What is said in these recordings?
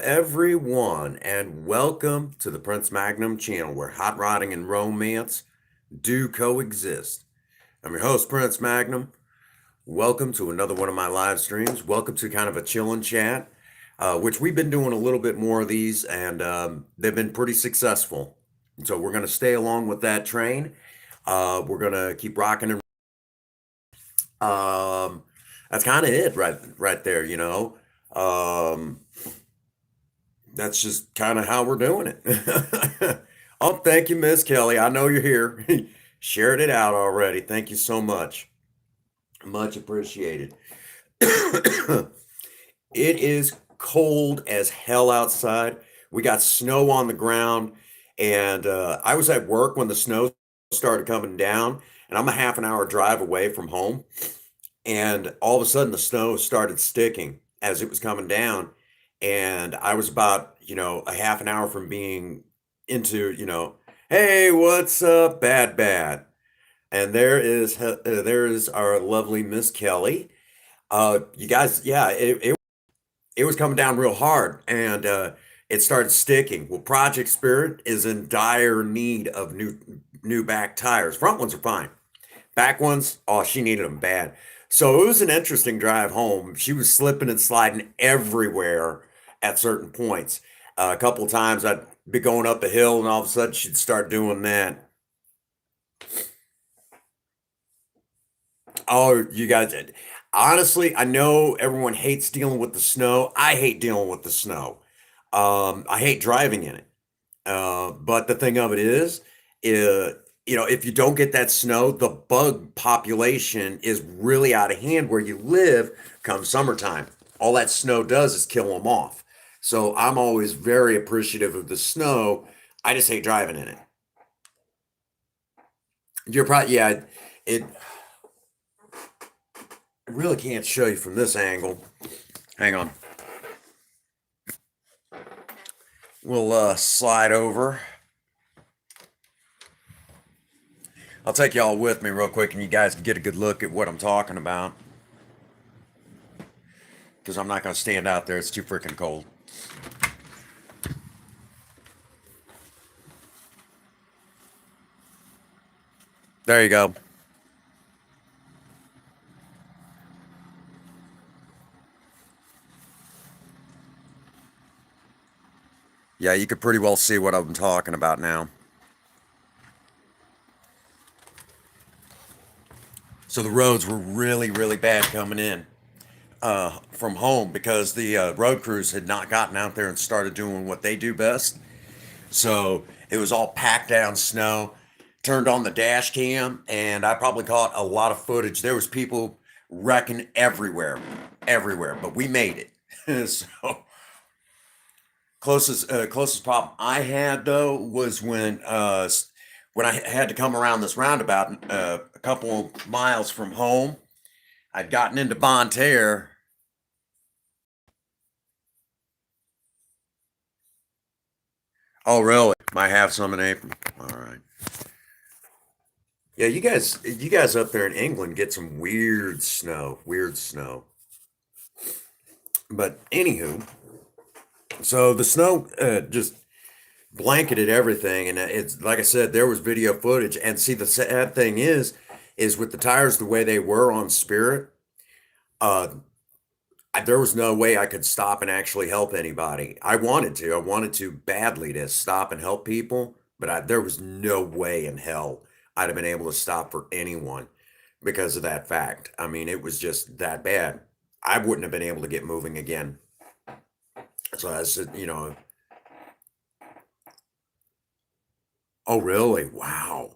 everyone, and welcome to the Prince Magnum channel where hot rodding and romance do coexist. I'm your host, Prince Magnum. Welcome to another one of my live streams. Welcome to kind of a chill and chat, which we've been doing a little bit more of these, and they've been pretty successful. So we're going to stay along with that train. We're going to keep rocking and that's kind of it right there, Um, that's just kind of how we're doing it. Oh, thank you, Miss Kelly. I know you're here. Shared it out already. Thank you so much. Much appreciated. It is cold as hell outside. We got snow on the ground, and I was at work when the snow started coming down, and I'm a half an hour drive away from home. And all of a sudden, the snow started sticking as it was coming down. And I was about, a half an hour from being into, hey, what's up, bad? And there is our lovely Miss Kelly. You guys, yeah, it was coming down real hard, and it started sticking. Well, Project Spirit is in dire need of new back tires. Front ones are fine. Back ones, oh, she needed them bad. So it was an interesting drive home. She was slipping and sliding everywhere at certain points. A couple of times I'd be going up a hill, and all of a sudden she'd start doing that. Oh, you guys, honestly, I know everyone hates dealing with the snow. I hate dealing with the snow. I hate driving in it. But the thing of it is, uh, if you don't get that snow, the bug population is really out of hand where you live come summertime. All that snow does is kill them off. So I'm always very appreciative of the snow. I just hate driving in it. You're probably, yeah, it I really can't show you from this angle. Hang on. We'll slide over. I'll take y'all with me real quick and you guys can get a good look at what I'm talking about. Because I'm not going to stand out there. It's too freaking cold. There you go. Yeah, you could pretty well see what I'm talking about now. So the roads were really, really bad coming in from home because the road crews had not gotten out there and started doing what they do best. So it was all packed down snow. Turned on the dash cam, and I probably caught a lot of footage. There was people wrecking everywhere, but we made it. So closest problem I had though was when I had to come around this roundabout a couple miles from home. I'd gotten into Bonne Terre. Oh, really? Might have some in April. All right. Yeah, you guys up there in England get some weird snow. But anywho, so the snow just blanketed everything, and it's like I said, there was video footage. And see, the sad thing is with the tires the way they were on Spirit, uh, there was no way I could stop and actually help anybody. I wanted to badly to stop and help people, but there was no way in hell I'd have been able to stop for anyone because of that fact. I mean, it was just that bad. I wouldn't have been able to get moving again. So I said, oh, really? Wow.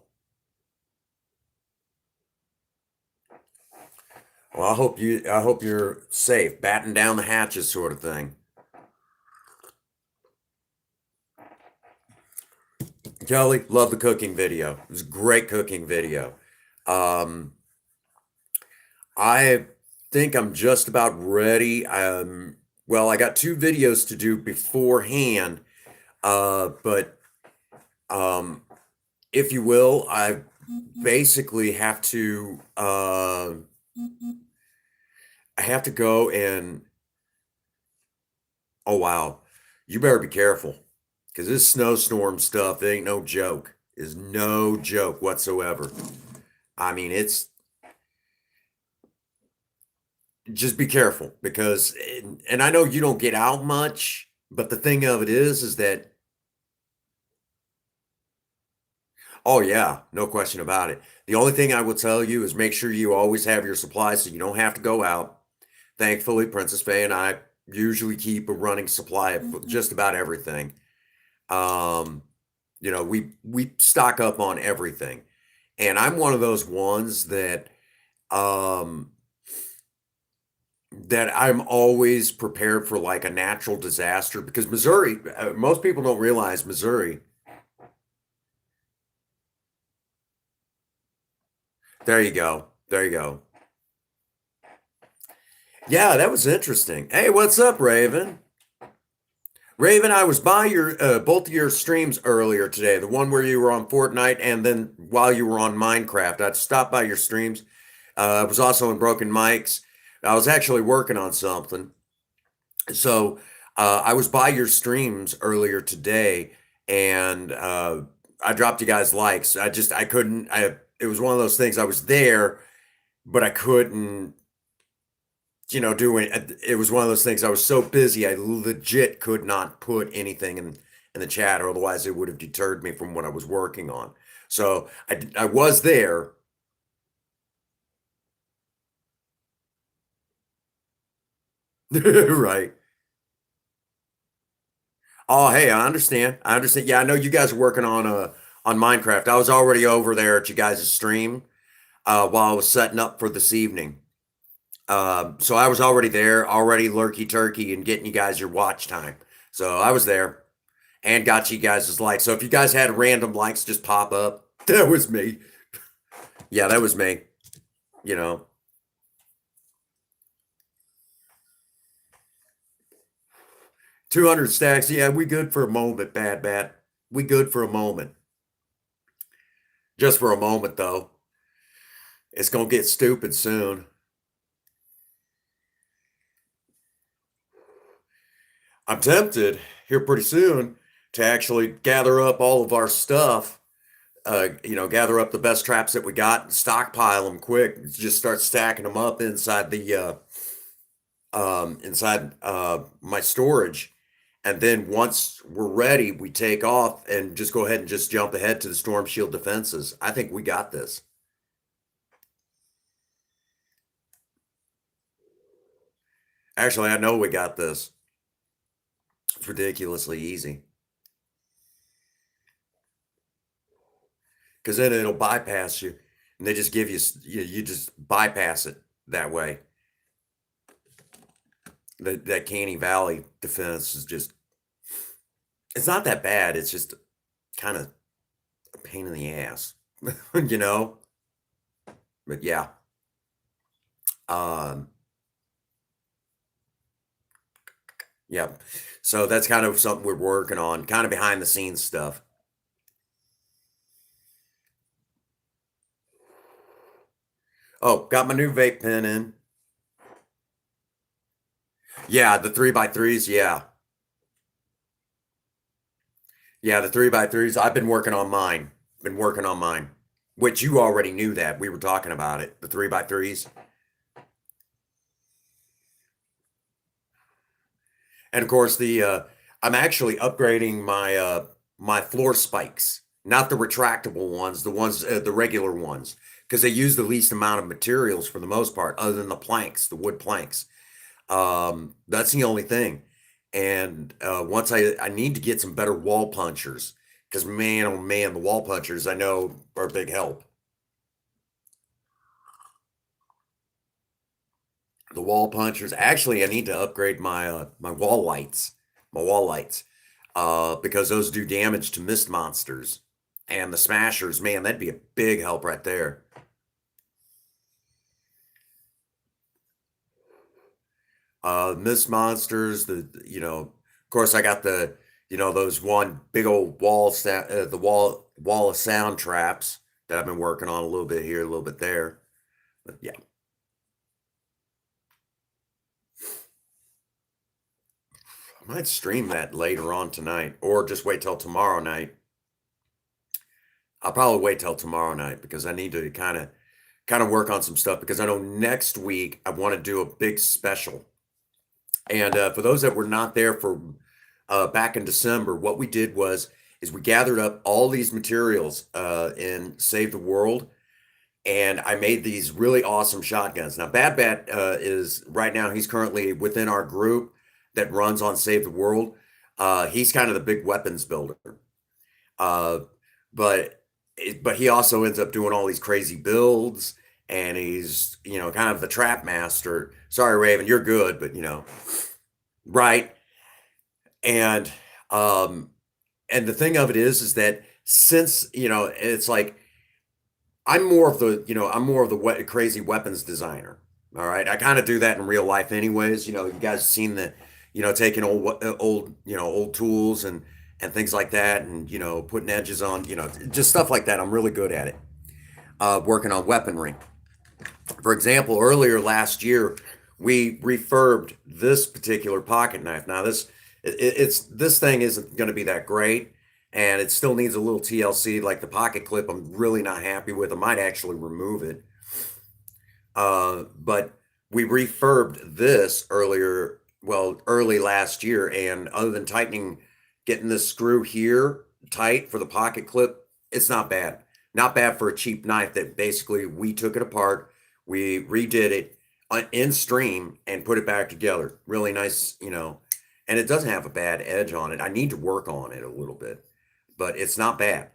Well, I hope you're safe, batten down the hatches sort of thing. Kelly, love the cooking video. It was a great cooking video. Um, I think I'm just about ready. Well, I got two videos to do beforehand, but um, if you will, I basically I have to go and oh wow, You better be careful because this snowstorm stuff ain't no joke. Is no joke whatsoever. I mean, it's just be careful because, and I know you don't get out much, but the thing of it is that, oh yeah, no question about it. The only thing I will tell you is make sure you always have your supplies so you don't have to go out. Thankfully, Princess Faye and I usually keep a running supply of just about everything. Um, we stock up on everything. And I'm one of those ones um that I'm always prepared for like a natural disaster because Missouri, most people don't realize Missouri. There you go. There you go. Yeah, that was interesting. Hey, what's up, Raven? Raven, I was by your both of your streams earlier today, the one where you were on Fortnite and then while you were on Minecraft. I stopped by your streams. I was also in Broken Mics. I was actually working on something. So I was by your streams earlier today and I dropped you guys likes. I couldn't it was one of those things I was there, but I couldn't doing it was one of those things I was so busy I legit could not put anything in the chat or otherwise it would have deterred me from what I was working on. So I was there. Right. Oh, hey, I understand. I understand. Yeah, I know you guys are working on Minecraft. I was already over there at you guys' stream while I was setting up for this evening. So I was already there, already lurky turkey and getting you guys your watch time. So I was there and got you guys' likes. So if you guys had random likes just pop up, that was me. Yeah, that was me. You know, 200 stacks. Yeah, we good for a moment, bad bat. We good for a moment. Just for a moment, though. It's gonna get stupid soon. I'm tempted here pretty soon to actually gather up all of our stuff. Gather up the best traps that we got and stockpile them quick. Just start stacking them up inside the inside my storage. And then once we're ready, we take off and just go ahead and just jump ahead to the storm shield defenses. I think we got this. Actually, I know we got this. It's ridiculously easy because then it'll bypass you, and they just give you just bypass it that way. That Canny Valley defense is just it's not that bad. It's just kind of a pain in the ass, you know. But yeah, um, yeah. So that's kind of something we're working on, kind of behind the scenes stuff. Oh, got my new vape pen in. Yeah, the 3x3s. Yeah, yeah, the 3x3s. I've been working on mine. Been working on mine, which you already knew that we were talking about it. The 3x3s, and of course I'm actually upgrading my floor spikes, not the retractable ones, the regular ones, because they use the least amount of materials for the most part, other than the planks, the wood planks. That's the only thing. And once I need to get some better wall punchers because man, oh man, the wall punchers I know are a big help. The wall punchers. Actually, I need to upgrade my wall lights, because those do damage to mist monsters and the smashers. Man, that'd be a big help right there. Mist monsters. Of course, I got those one big old the wall of sound traps that I've been working on a little bit here, a little bit there. But yeah. I might stream that later on tonight, or just wait till tomorrow night. I'll probably wait till tomorrow night because I need to kind of work on some stuff because I know next week I want to do a big special. And for those that were not there for back in December, what we did was is we gathered up all these materials in Save the World, and I made these really awesome shotguns. Now, Bad Bat is right now he's currently within our group that runs on Save the World. He's kind of the big weapons builder, uh, but but he also ends up doing all these crazy builds, and he's kind of the trap master. Sorry, Raven, you're good, but right. And um, and the thing of it is that since it's like I'm more of the crazy weapons designer. All right, I kind of do that in real life, anyways. You guys seen the, taking old tools and things like that, and putting edges on, just stuff like that. I'm really good at it. Working on weaponry. For example, earlier last year, we refurbed this particular pocket knife. Now, this thing isn't going to be that great, and it still needs a little TLC. Like the pocket clip, I'm really not happy with. I might actually remove it. But we refurbed this early last year, and other than getting this screw here tight for the pocket clip, it's not bad. Not bad for a cheap knife that basically we took it apart, we redid it in stream and put it back together. Really nice, and it doesn't have a bad edge on it. I need to work on it a little bit, but it's not bad.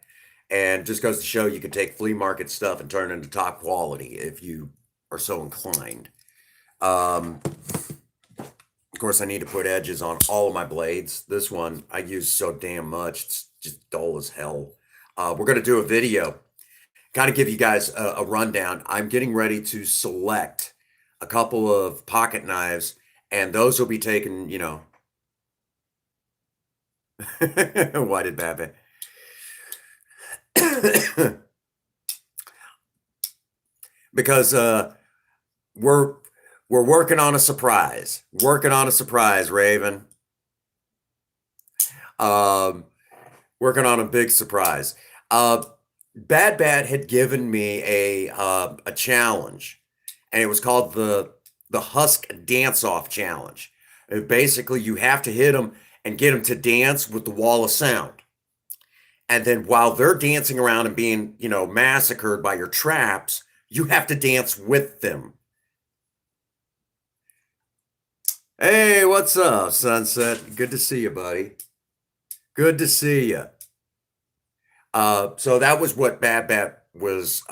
And just goes to show you can take flea market stuff and turn it into top quality if you are so inclined. Um, of course, I need to put edges on all of my blades. This one I use so damn much, it's just dull as hell. We're going to do a video, kind of give you guys a rundown. I'm getting ready to select a couple of pocket knives, and those will be taken, why did Babbitt? Because we're we're working on a surprise. Working on a surprise, Raven. Um, Working on a big surprise. Uh, Bad Bat had given me a challenge, and it was called the Husk Dance Off Challenge. Basically, you have to hit them and get them to dance with the wall of sound. And then while they're dancing around and being, massacred by your traps, you have to dance with them. Hey, what's up, Sunset? Good to see you, buddy. Good to see you. So that was what Bad Bat was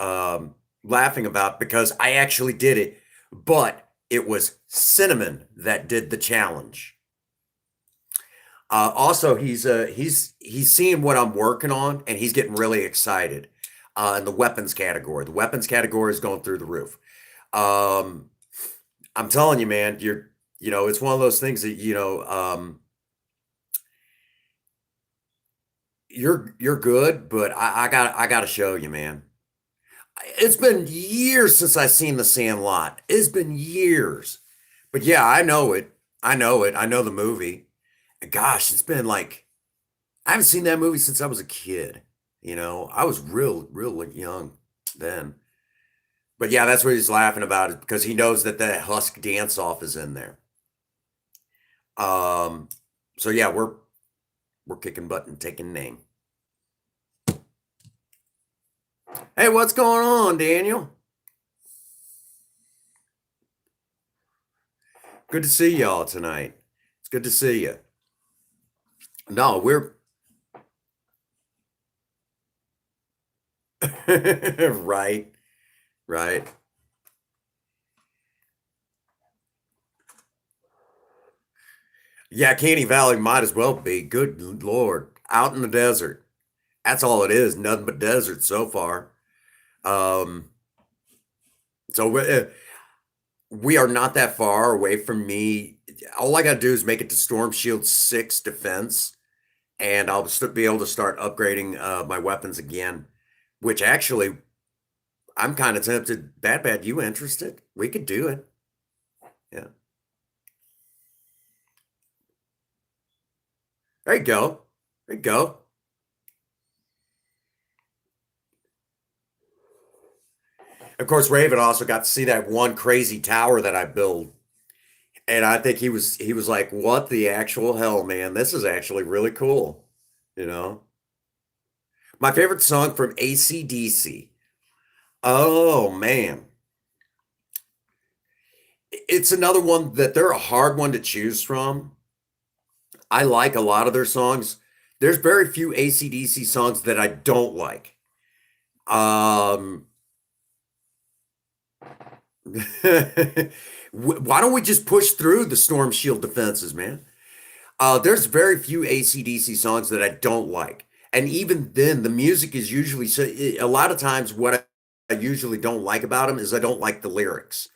laughing about because I actually did it, but it was Cinnamon that did the challenge. Also, he's seeing what I'm working on, and he's getting really excited in the weapons category. The weapons category is going through the roof. Um, I'm telling you, man, it's one of those things that you're good, but I got to show you, man. It's been years since I seen The Sandlot. It's been years, but yeah, I know it. I know it. I know the movie. Gosh, it's been like I haven't seen that movie since I was a kid. I was real young then. But yeah, that's what he's laughing about is because he knows that the Husk dance off is in there. Um, so yeah, we're kicking butt and taking name. Hey, what's going on, Daniel? Good to see y'all tonight. It's good to see you. No, we're right, right. Yeah, Canny Valley might as well be. Good Lord, out in the desert. That's all it is. Nothing but desert so far. Um, so we are not that far away from me. All I got to do is make it to Storm Shield 6 defense, and I'll be able to start upgrading my weapons again, which actually I'm kind of tempted. Bad, you interested? We could do it. Yeah. There you go. There you go. Of course, Raven also got to see that one crazy tower that I built. And I think he was like, "What the actual hell, man? This is actually really cool." You know? My favorite song from AC/DC. Oh man. It's another one that they're a hard one to choose from. I like a lot of their songs. There's very few AC/DC songs that I don't like. Um, why don't we just push through the Storm Shield defenses, man? There's very few AC/DC songs that I don't like. And even then, the music is usually so. A lot of times, what I usually don't like about them is I don't like the lyrics.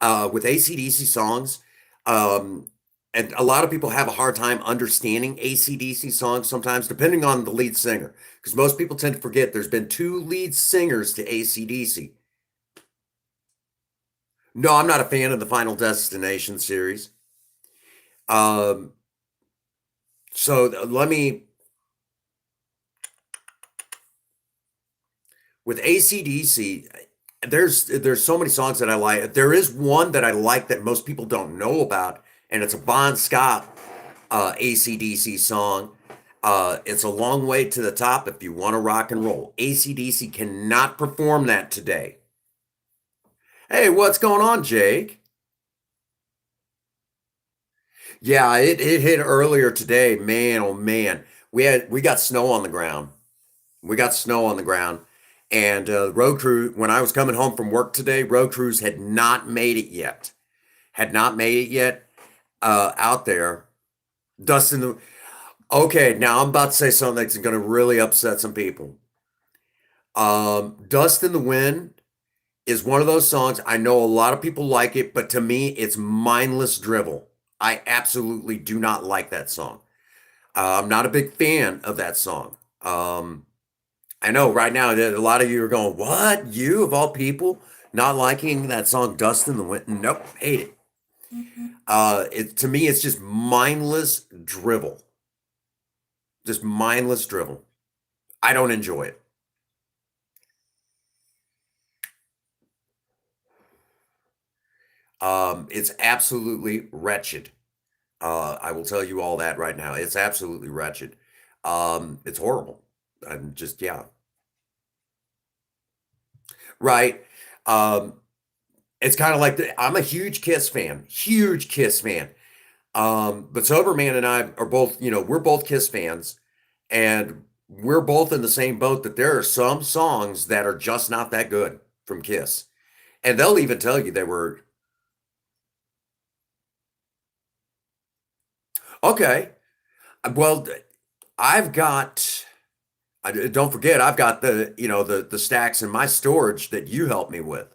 With AC/DC songs, um, and a lot of people have a hard time understanding AC/DC songs sometimes, depending on the lead singer, because most people tend to forget there's been two lead singers to AC/DC. No, I'm not a fan of the Final Destination series. Um, let me, with AC/DC, there's so many songs that I like. There is one that I like that most people don't know about, and it's a Bon Scott AC/DC song. It's a long way to the top if you want to rock and roll. AC/DC cannot perform that today. Hey, what's going on, Jake? Yeah, it hit earlier today. Man, oh man. We got snow on the ground. We got snow on the ground. And road crew, when I was coming home from work today, road crews had not made it yet. Had not made it yet out there. Dustin, okay, now I'm about to say something that's going to really upset some people. Dust in the Wind is one of those songs. I know a lot of people like it, but to me, it's mindless drivel. I absolutely do not like that song. I'm not a big fan of that song. I know right now that a lot of you are going, "What? You of all people not liking that song, Dust in the Wind?" Nope, hate it. It to me, it's just mindless drivel. Just mindless drivel. I don't enjoy it. It's absolutely wretched. I will tell you all that right now. It's absolutely wretched. It's horrible. I'm just, yeah, right. Um, it's kind of like I'm a huge Kiss fan. But Soberman and I are both, we're both Kiss fans, and we're both in the same boat that there are some songs that are just not that good from Kiss, and they'll even tell you they were okay. Well, I've got. Don't forget, I've got the stacks in my storage that you helped me with,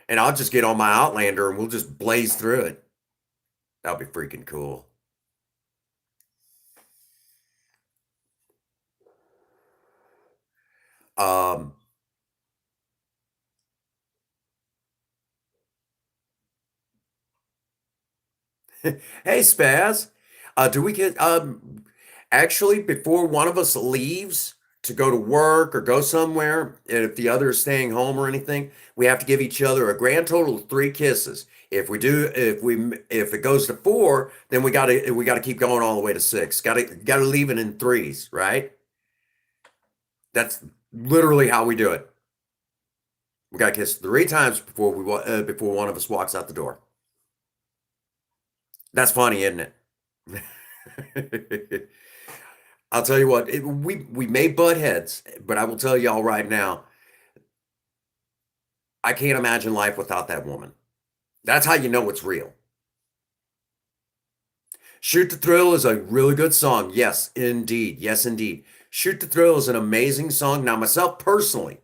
and I'll just get on my Outlander and we'll just blaze through it. That'll be freaking cool. Um, hey Spaz, do we get actually before one of us leaves to go to work or go somewhere, and if the other is staying home or anything, we have to give each other a grand total of 3 kisses. If it goes to 4, then we gotta keep going all the way to 6. Gotta leave it in threes, right? That's literally how we do it. We gotta kiss 3 times before one of us walks out the door. That's funny, isn't it? I'll tell you what, we may butt heads, but I will tell y'all right now, I can't imagine life without that woman. That's how you know it's real. Shoot to Thrill is a really good song. Yes, indeed. Yes, indeed. Shoot to Thrill is an amazing song. Now, myself personally,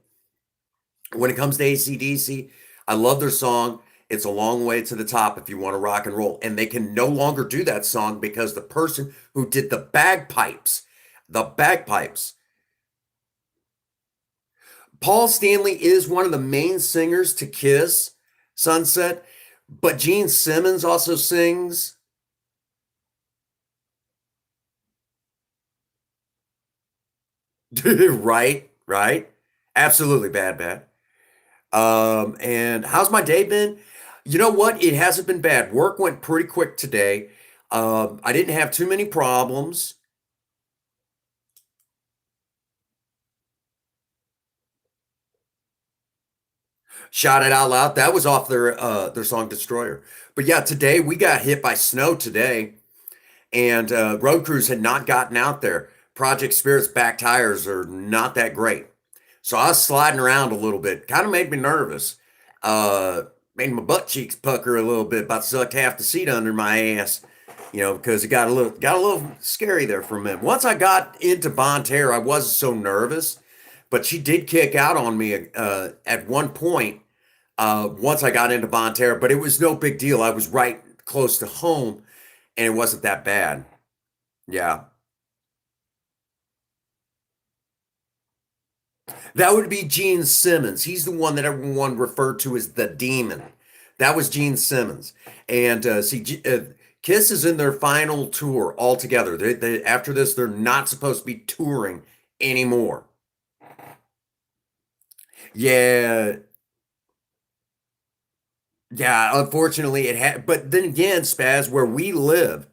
when it comes to AC/DC, I love their song. It's a long way to the top if you want to rock and roll. And they can no longer do that song because the person who did the bagpipes, Paul Stanley is one of the main singers to Kiss Sunset, But Gene Simmons also sings. Right, right. Absolutely bad, bad. And how's my day been? You know what? It hasn't been bad. Work went pretty quick today. I didn't have too many problems. Shout it out loud. That was off their song Destroyer. But yeah, today we got hit by snow today, and road crews had not gotten out there. Project Spirit's back tires are not that great. So I was sliding around a little bit. Kind of made me nervous. Uh, Made my butt cheeks pucker a little bit. About sucked half the seat under my ass, because it got a little scary there for a minute. Once I got into Bonne Terre, I wasn't so nervous, but she did kick out on me at one point. Once I got into Bonne Terre, but it was no big deal. I was right close to home, and it wasn't that bad. Yeah, that would be Gene Simmons. He's the one that everyone referred to as the demon. That was Gene Simmons. And Kiss is in their final tour altogether. After this, they're not supposed to be touring anymore. Yeah, yeah. Unfortunately, it had. But then again, Spaz, where we live,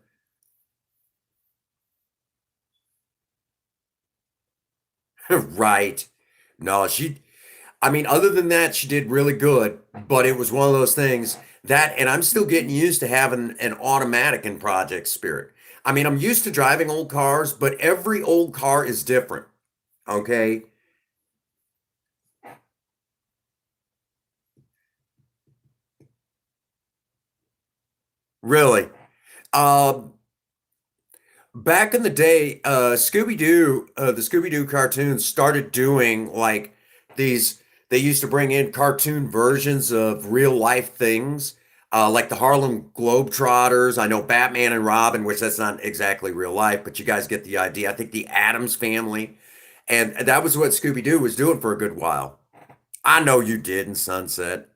right? No, I mean, other than that, she did really good, but it was one of those things and I'm still getting used to having an automatic in Project Spirit. I mean, I'm used to driving old cars, but every old car is different. Okay. Really. Um, Back in the day, the Scooby Doo cartoons started doing like these. They used to bring in cartoon versions of real life things, like the Harlem Globetrotters. I know Batman and Robin, which that's not exactly real life, but you guys get the idea. I think the Addams Family, and that was what Scooby Doo was doing for a good while. I know you did in Sunset.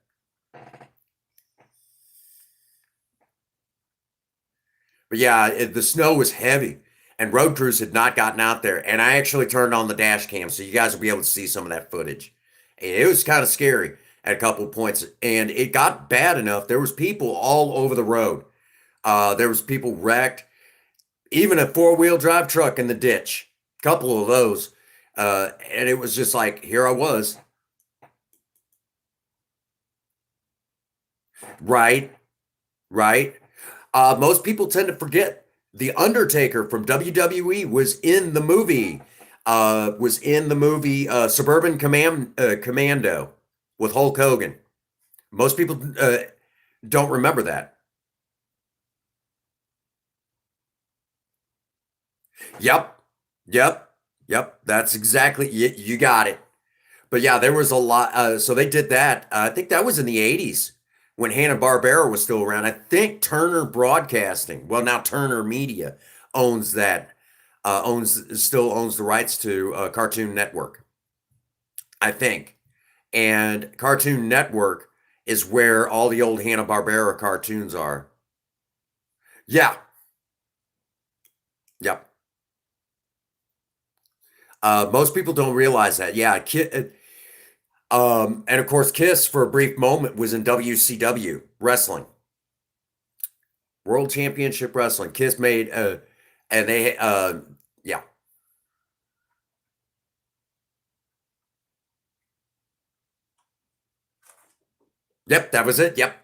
But yeah, the snow was heavy, and road crews had not gotten out there. And I actually turned on the dash cam, so you guys will be able to see some of that footage. And it was kind of scary at a couple of points, and it got bad enough. There was people all over the road. There was people wrecked, even a four-wheel drive truck in the ditch. A couple of those, and it was just like here I was, right, right. Most people tend to forget the Undertaker from WWE was in the movie Commando with Hulk Hogan. Most people don't remember that. Yep, yep, yep. That's exactly you got it. But yeah, there was a lot. So they did that. I think that was in the '80s when Hanna-Barbera was still around. I think Turner Broadcasting, well now Turner Media, owns that. Still owns the rights to Cartoon Network, I think. And Cartoon Network is where all the old Hanna-Barbera cartoons are. Yeah, yep. Most people don't realize that. Yeah, and of course, Kiss for a brief moment was in WCW wrestling, World Championship Wrestling. Kiss made, and they, yeah, yep, that was it. Yep,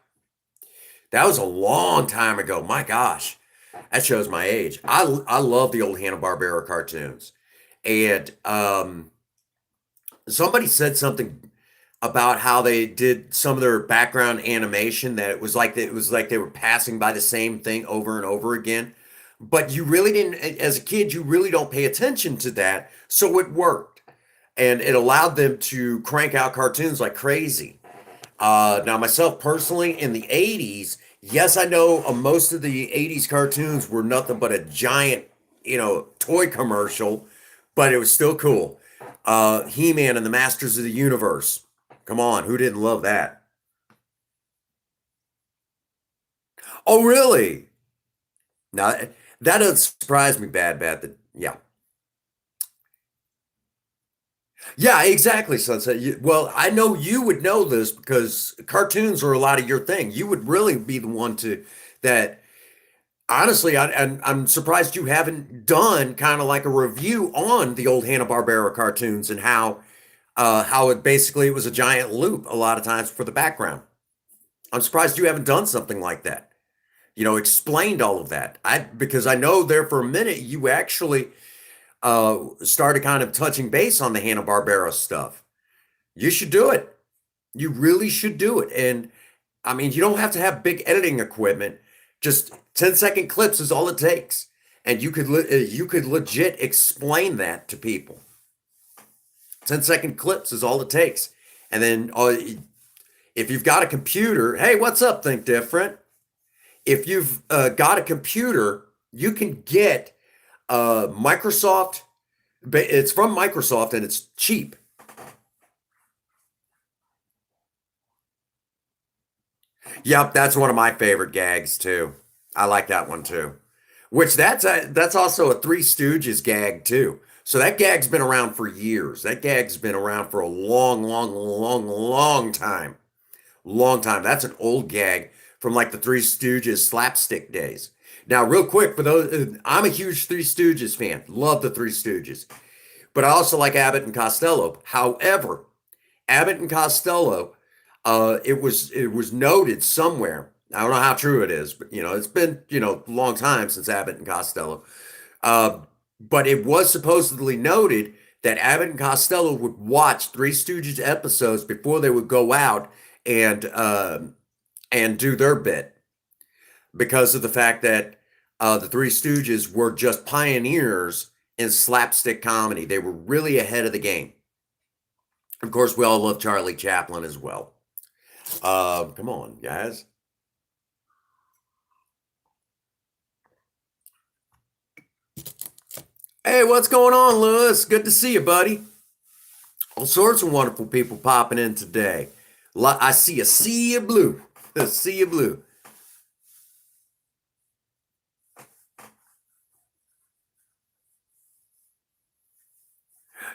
that was a long time ago. My gosh, that shows my age. I love the old Hanna Barbera cartoons, and somebody said something about how they did some of their background animation that it was like they were passing by the same thing over and over again. But you really didn't, as a kid, you really don't pay attention to that. So it worked. And it allowed them to crank out cartoons like crazy. Now, myself personally, in the '80s, yes, I know most of the '80s cartoons were nothing but a giant, toy commercial, but it was still cool. He-Man and the Masters of the Universe. Come on, who didn't love that? Oh, really? Now that doesn't surprise me, bad. Yeah, yeah, exactly, Sunset. Well, I know you would know this because cartoons are a lot of your thing. You would really be the one to that. Honestly, and I'm surprised you haven't done kind of like a review on the old Hanna-Barbera cartoons and how it basically it was a giant loop a lot of times for the background. I'm surprised you haven't done something like that. Explained all of that. I because I know there for a minute you actually started kind of touching base on the Hanna-Barbera stuff. You should do it. You really should do it. And I mean, you don't have to have big editing equipment. Just 10-second clips is all it takes. And you could legit explain that to people. 10-second clips is all it takes. And then if you've got a computer, hey, what's up, Think Different? If you've got a computer, you can get Microsoft. It's from Microsoft and it's cheap. Yep, that's one of my favorite gags too. I like that one too. Which that's also a Three Stooges gag too. So that gag's been around for years. That gag's been around for a long time. Long time. That's an old gag from like the Three Stooges slapstick days. Now, real quick, for those, I'm a huge Three Stooges fan. Love the Three Stooges. But I also like Abbott and Costello. However, Abbott and Costello, it was noted somewhere. I don't know how true it is, but it's been a long time since Abbott and Costello. Uh, but it was supposedly noted that Abbott and Costello would watch Three Stooges episodes before they would go out and do their bit because of the fact that the Three Stooges were just pioneers in slapstick comedy. They were really ahead of the game. Of course, we all love Charlie Chaplin as well. Come on, guys. Hey, what's going on, Lewis? Good to see you, buddy. All sorts of wonderful people popping in today. I see a sea of blue. A sea of blue.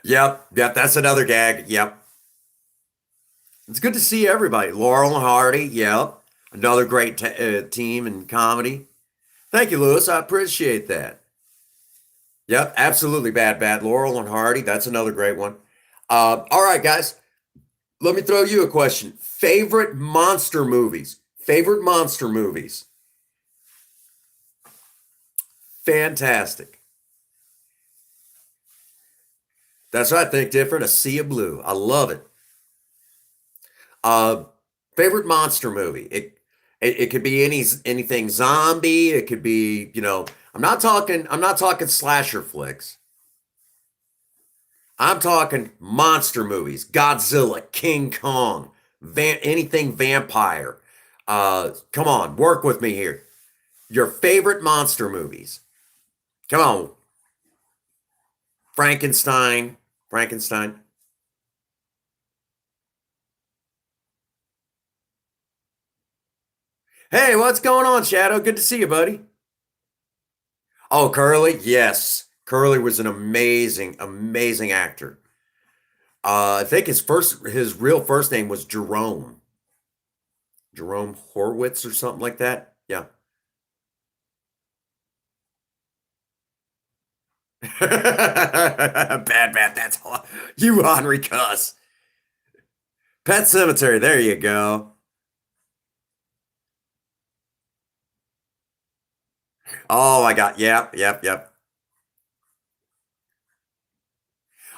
Yep, that's another gag. Yep. It's good to see everybody. Laurel and Hardy, yep. Another great team in comedy. Thank you, Lewis. I appreciate that. Yep, absolutely bad. Laurel and Hardy, that's another great one. All right, guys, let me throw you a question. Favorite monster movies? Favorite monster movies? Fantastic. That's what I think different. A sea of blue. I love it. Uh, favorite monster movie? It could be anything zombie. It could be, I'm not talking slasher flicks. I'm talking monster movies. Godzilla, King Kong, anything vampire. Come on, work with me here. Your favorite monster movies. Come on. Frankenstein. Frankenstein. Hey, what's going on, Shadow? Good to see you, buddy. Oh, Curly? Yes. Curly was an amazing actor. I think his real first name was Jerome. Jerome Horwitz or something like that. Yeah. Bad. That's all. You Henri Cuss. Pet Cemetery. There you go. Oh my God. Yep.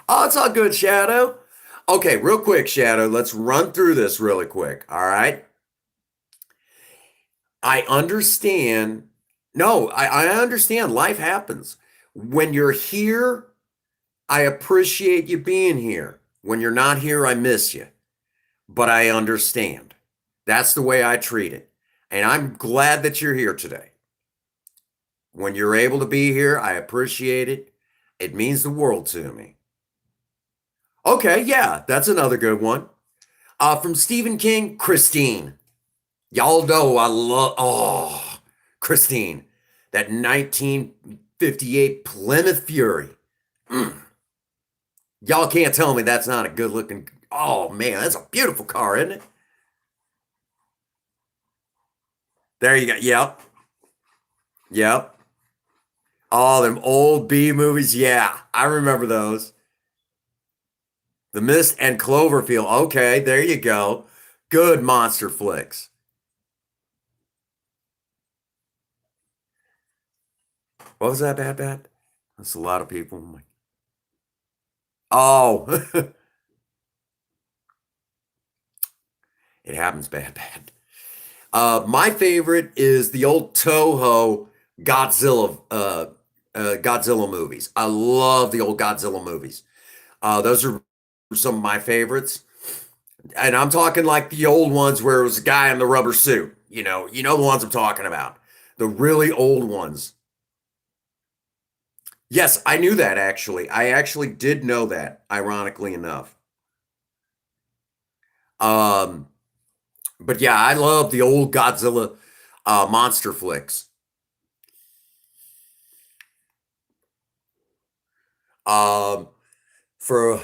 Oh, it's all good, Shadow. Okay, real quick, Shadow. Let's run through this really quick. All right. I understand. No, I understand. Life happens. When you're here, I appreciate you being here. When you're not here, I miss you. But I understand. That's the way I treat it. And I'm glad that you're here today. When you're able to be here, I appreciate it. It means the world to me. Okay, yeah, that's another good one. From Stephen King, Christine. Y'all know I love. Oh. Christine, that 1958 Plymouth Fury. Mm. Y'all can't tell me that's not a good looking. Oh man, that's a beautiful car, isn't it? There you go. Yep. Yep. All them old B movies. Yeah, I remember those. The Mist and Cloverfield. Okay, there you go. Good monster flicks. What was that, Bad Bad? That's a lot of people. Oh, it happens, Bad Bad. My favorite is the old Toho Godzilla Godzilla movies. I love the old Godzilla movies. Those are some of my favorites. And I'm talking like the old ones where it was a guy in the rubber suit. You know the ones I'm talking about. The really old ones. Yes, I knew that actually. I actually did know that, ironically enough. Um, but yeah, I love the old Godzilla monster flicks. Um, for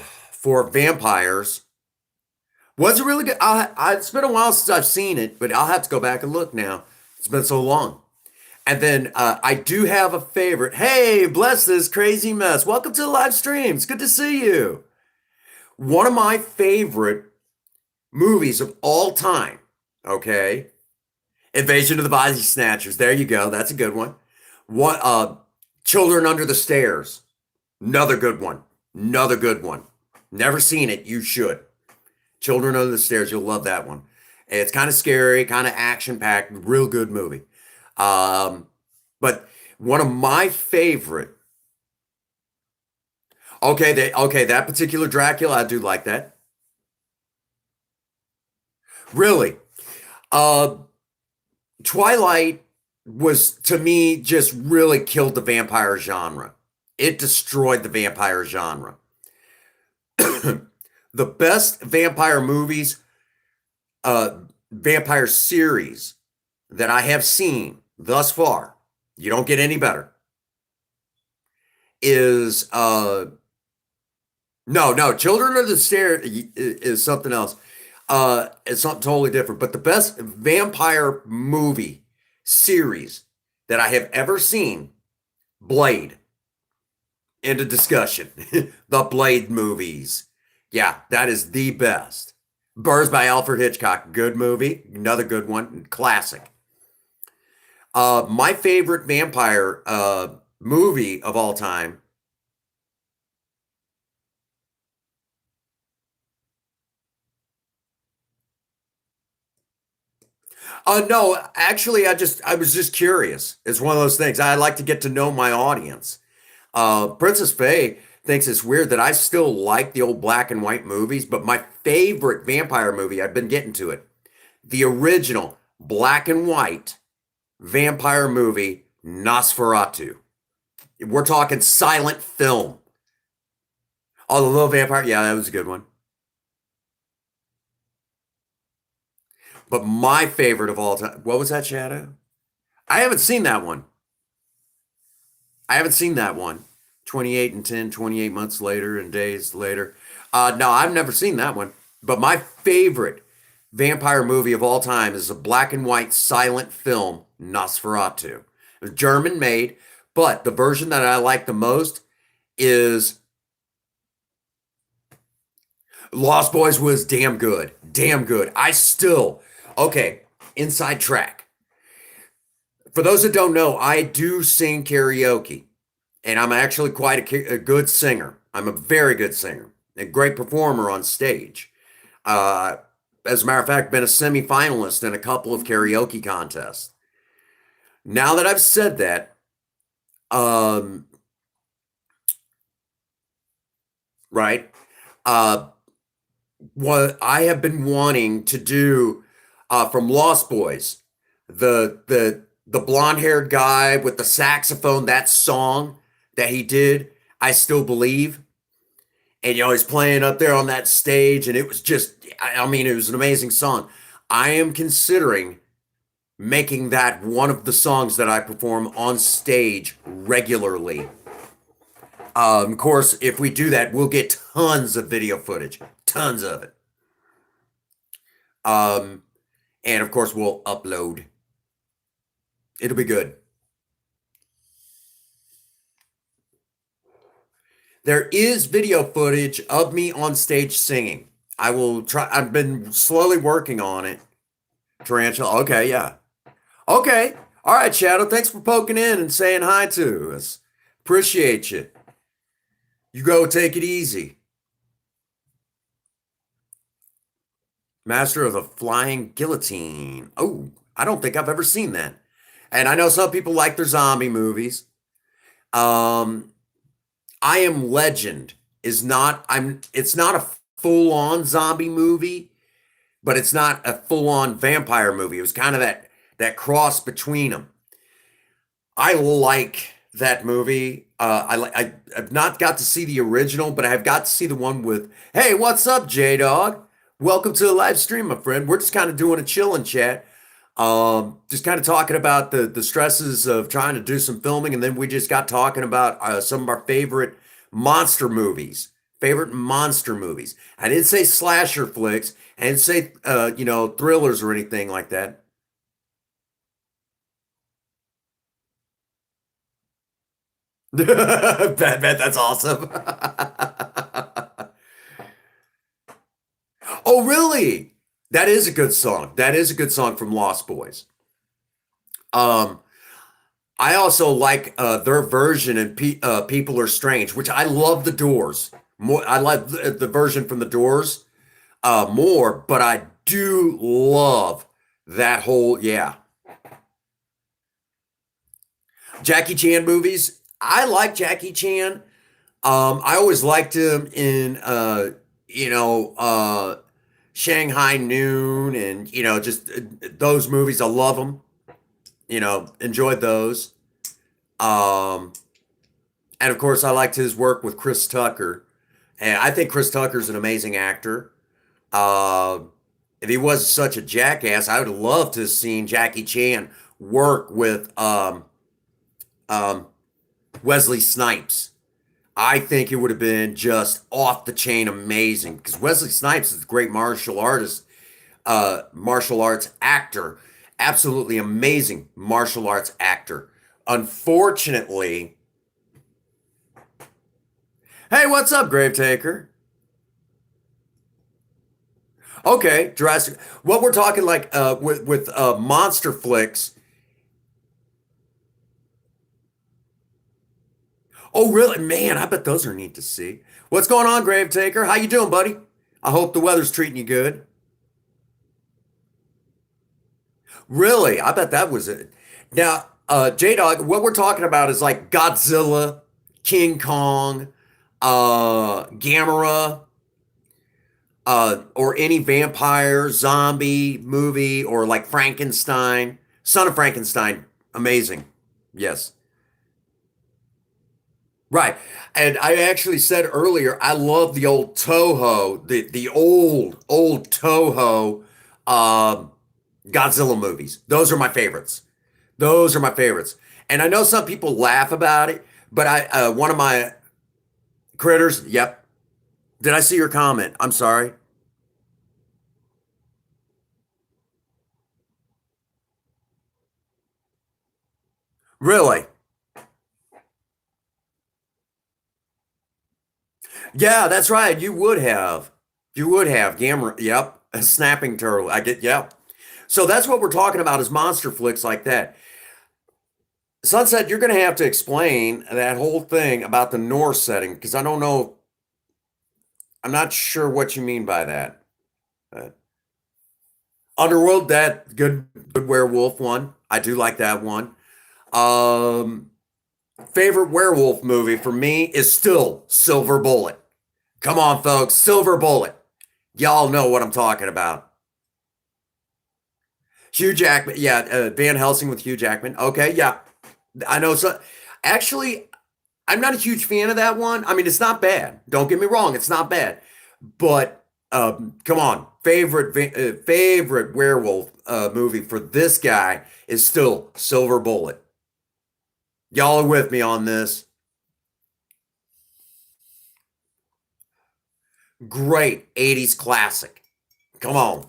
vampires, was it really good? It's been a while since I've seen it, but I'll have to go back and look now. It's been so long. And then I do have a favorite. Hey, bless this crazy mess. Welcome to the live stream. It's good to see you. One of my favorite movies of all time. Okay, Invasion of the Body Snatchers. There you go. That's a good one. What? Children Under the Stairs. Another good one. Another good one. Never seen it. You should. Children Under the Stairs. You'll love that one. It's kind of scary, kind of action packed. Real good movie. Um, but one of my favorite. Okay, that particular Dracula, I do like that. Really. Uh, Twilight was to me just really killed the vampire genre. It destroyed the vampire genre. The best vampire movies, uh, vampire series that I have seen thus far, you don't get any better, is no, Children of the Stair is something else. It's something totally different. But the best vampire movie series that I have ever seen, Blade. Into discussion. The Blade movies. Yeah, that is the best. Birds by Alfred Hitchcock. Good movie. Another good one. Classic. My favorite vampire movie of all time. No, actually, I was just curious. It's one of those things. I like to get to know my audience. Princess Faye thinks it's weird that I still like the old black and white movies, but my favorite vampire movie, I've been getting to it, the original black and white vampire movie, Nosferatu. We're talking silent film. Oh, the little vampire. Yeah, that was a good one. But my favorite of all time, what was that, Shadow? I haven't seen that one. I haven't seen that one. 28 and 10, 28 months later and days later. No, I've never seen that one. But my favorite vampire movie of all time is a black and white silent film, Nosferatu. It was German made, but the version that I like the most is Lost Boys was damn good. Damn good. Okay, inside track. For those that don't know, I do sing karaoke, and I'm actually quite a good singer. I'm a very good singer, a great performer on stage. Uh, as a matter of fact, been a semifinalist in a couple of karaoke contests. Now that I've said that, um, right, uh, what I have been wanting to do from Lost Boys, the blonde haired guy with the saxophone, that song that he did, I Still Believe. And he's playing up there on that stage, and it was just, I mean, it was an amazing song. I am considering making that one of the songs that I perform on stage regularly. Of course, if we do that, we'll get tons of video footage, tons of it. Um, and of course, we'll upload. It'll be good. There is video footage of me on stage singing. I will try. I've been slowly working on it. Tarantula. Okay, yeah. Okay. All right, Shadow. Thanks for poking in and saying hi to us. Appreciate you. You go take it easy. Master of the Flying Guillotine. Oh, I don't think I've ever seen that. And I know some people like their zombie movies. Um, I Am Legend is not it's not a full-on zombie movie, but it's not a full-on vampire movie. It was kind of that cross between them. I like that movie. I've not got to see the original, but I've got to see the one with, hey, what's up, J Dog? Welcome to the live stream, my friend. We're just kind of doing a chill and chat. Just kind of talking about the stresses of trying to do some filming, and then we just got talking about some of our favorite monster movies. Favorite monster movies. I didn't say slasher flicks. I didn't say thrillers or anything like that. Batman, that's awesome. Oh, really? That is a good song. That is a good song from Lost Boys. Um, I also like their version in People Are Strange, which I love the Doors. More, I like the version from the Doors more, but I do love that whole, yeah. Jackie Chan movies. I like Jackie Chan. I always liked him in Shanghai Noon and just those movies. I love them. Enjoyed those. Um, and of course, I liked his work with Chris Tucker. And I think Chris Tucker's an amazing actor. Uh, if he was such a jackass, I would love to have seen Jackie Chan work with um, Wesley Snipes. I think it would have been just off the chain amazing because Wesley Snipes is a great martial arts actor, absolutely amazing martial arts actor. Unfortunately, hey, what's up, Gravetaker? Okay, Jurassic. What we're talking like with monster flicks. Oh, really? Man, I bet those are neat to see. What's going on, Gravetaker? How you doing, buddy? I hope the weather's treating you good. Really? I bet that was it. Now, J-Dog, what we're talking about is like Godzilla, King Kong, Gamera, or any vampire, zombie movie, or like Frankenstein. Son of Frankenstein. Amazing. Yes. Right. And I actually said earlier, I love the old Toho, the old Toho um, Godzilla movies. Those are my favorites. Those are my favorites. And I know some people laugh about it, but one of my critters, yep. Did I see your comment? I'm sorry. Really? Yeah, that's right. You would have. You would have. Gamma, yep. A snapping turtle. I get, yep. So that's what we're talking about is monster flicks like that. Sunset, you're going to have to explain that whole thing about the Norse setting because I don't know. I'm not sure what you mean by that. Uh, Underworld, that good werewolf one. I do like that one. Um, Favorite werewolf movie for me is still Silver Bullet. Come on, folks, Silver Bullet. Y'all know what I'm talking about. Hugh Jackman, yeah, Van Helsing with Hugh Jackman. Okay, yeah, I know. So, actually, I'm not a huge fan of that one. I mean, it's not bad. Don't get me wrong, it's not bad, but Come on, favorite werewolf movie for this guy is still Silver Bullet. Y'all are with me on this. Great 80s classic. Come on.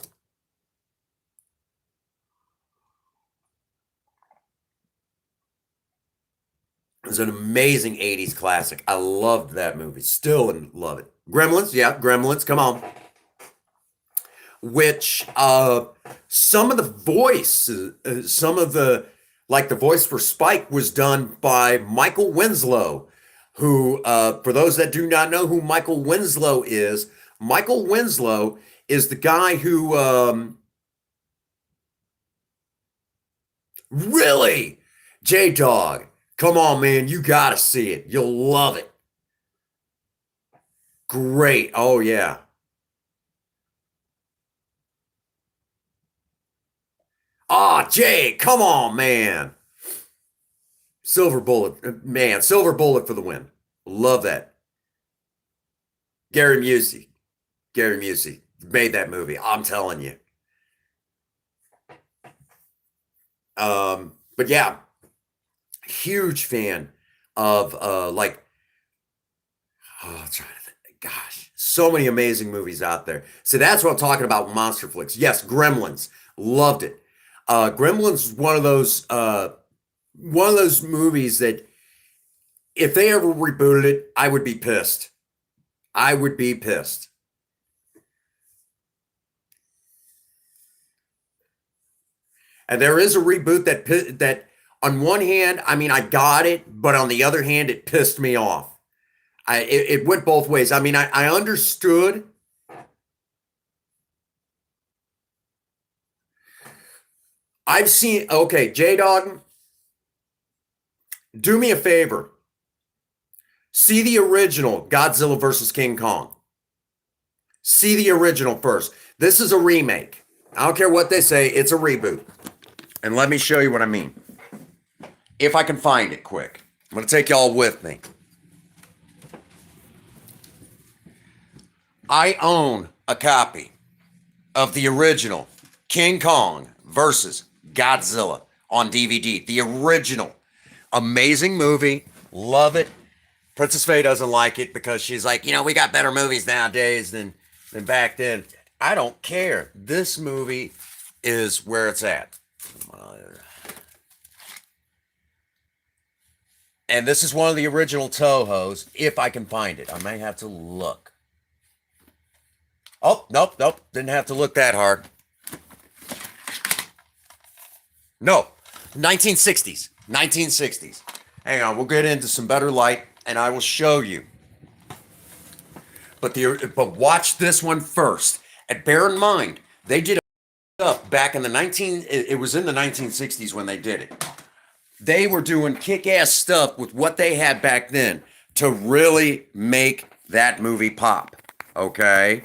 It was an amazing 80s classic. I loved that movie. Still and love it. Gremlins, yeah, Gremlins, come on. Which some of the voice, some of the like the voice for Spike was done by Michael Winslow, who for those that do not know who Michael Winslow is the guy who really J Dog. Come on, man, you gotta see it. You'll love it. Great. Oh yeah. Ah, Jay, come on, man. Silver Bullet, man, Silver Bullet for the win. Love that. Gary Busey, Gary Busey made that movie. I'm telling you. But yeah, huge fan of oh, I'm trying to think. Gosh, so many amazing movies out there. So that's what I'm talking about. Monster flicks. Yes, Gremlins. Loved it. Gremlins is one of those movies that if they ever rebooted it, I would be pissed. I would be pissed. And there is a reboot that on one hand, I mean, I got it, but on the other hand, it pissed me off. It went both ways. I mean, I understood. I've seen. Okay, J Dog, do me a favor. See the original Godzilla versus King Kong. See the original first. This is a remake. I don't care what they say. It's a reboot. And let me show you what I mean. If I can find it quick. I'm going to take y'all with me. I own a copy of the original King Kong versus Godzilla on DVD. The original. Amazing movie. Love it. Princess Faye doesn't like it because she's like, we got better movies nowadays than back then. I don't care. This movie is where it's at. And this is one of the original Toho's, if I can find it. I may have to look. Oh, nope. Didn't have to look that hard. No, 1960s. 1960s. Hang on, we'll get into some better light, and I will show you. But watch this one first. And bear in mind, they did stuff back in it was in the 1960s when they did it. They were doing kick-ass stuff with what they had back then to really make that movie pop. Okay?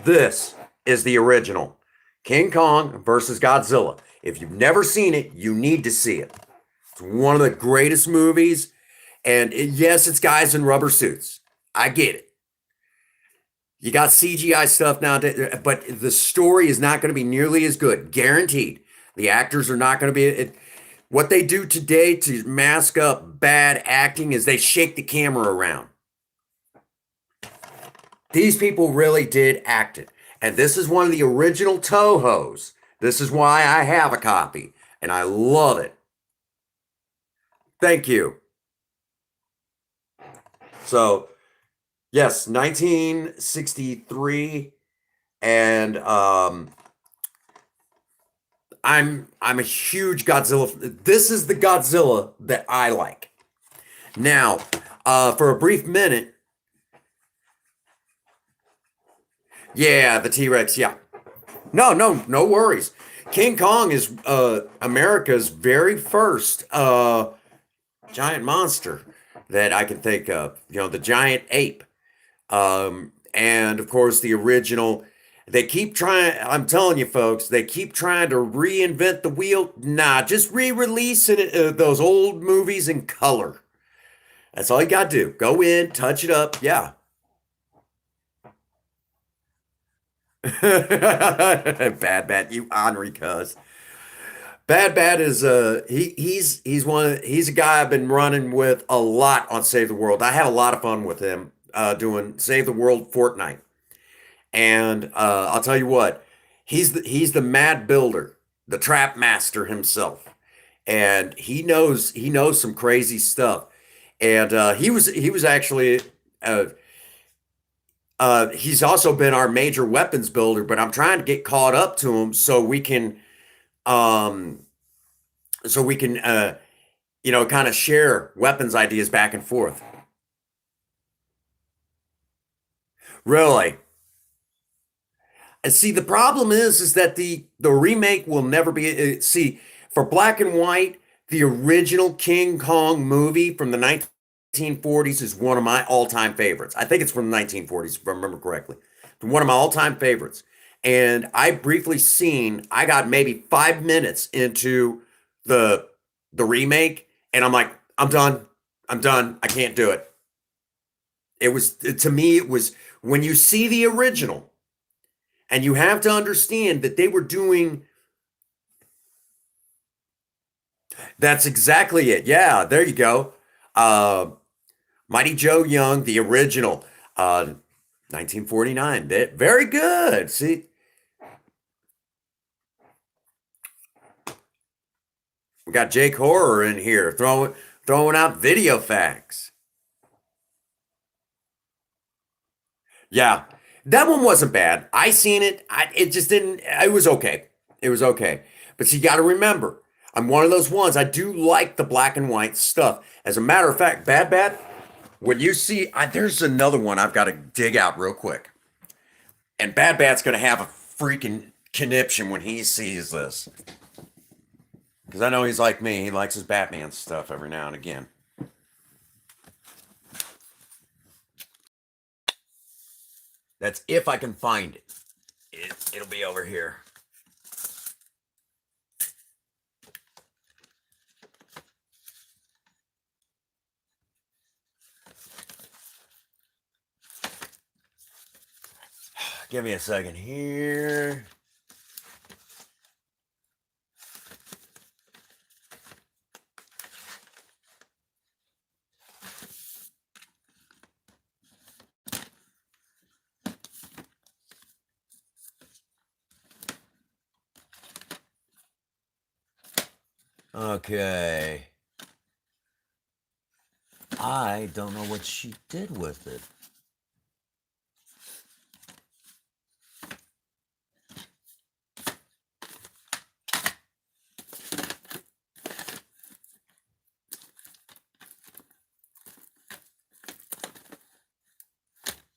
This is the original King Kong versus Godzilla. If you've never seen it, you need to see it. It's one of the greatest movies. And yes, it's guys in rubber suits. I get it. You got CGI stuff now, but the story is not going to be nearly as good. Guaranteed. The actors are not going to be. What they do today to mask up bad acting is they shake the camera around. These people really did act it. And this is one of the original Toho's. This is why I have a copy. And I love it. Thank you. So, yes, 1963. And I'm a huge Godzilla. This is the Godzilla that I like. Now, for a brief minute, yeah, the T-Rex, yeah. No worries. King Kong is America's very first giant monster that I can think of. The giant ape. And of course, the original. They keep trying, I'm telling you folks, they keep trying to reinvent the wheel. Nah, just re-release those old movies in color. That's all you got to do. Go in, touch it up. Yeah. Bad Bat, you ornery cuz. Bad Bat is he's he's a guy I've been running with a lot on Save the World. I have a lot of fun with him doing Save the World Fortnite. And I'll tell you what, he's the mad builder, the trap master himself. And he knows some crazy stuff. And he was actually uh, he's also been our major weapons builder, but I'm trying to get caught up to him um so we can you know, kind of share weapons ideas back and forth. Really. And see, the problem is that the remake will never be see, for black and white, the original King Kong movie from the 1940s is one of my all-time favorites. I think it's from the 1940s, if I remember correctly. One of my all-time favorites. And I got maybe 5 minutes into the the remake, and I'm like, I'm done. I'm done. I can't do it. It was to me, it was when you see the original, and you have to understand that they were doing that's exactly it. Yeah, there you go. Uh, Mighty Joe Young, the original, 1949. Very good. See, we got Jake Horror in here throwing out video facts. Yeah, that one wasn't bad. I seen it. It just didn't. It was okay. It was okay. But you got to remember, I'm one of those ones. I do like the black and white stuff. As a matter of fact, Bad Bad, when you see, there's another one I've got to dig out real quick. And Bad Bad's going to have a freaking conniption when he sees this. Because I know he's like me. He likes his Batman stuff every now and again. That's if I can find it. It'll be over here. Give me a second here. Okay. I don't know what she did with it.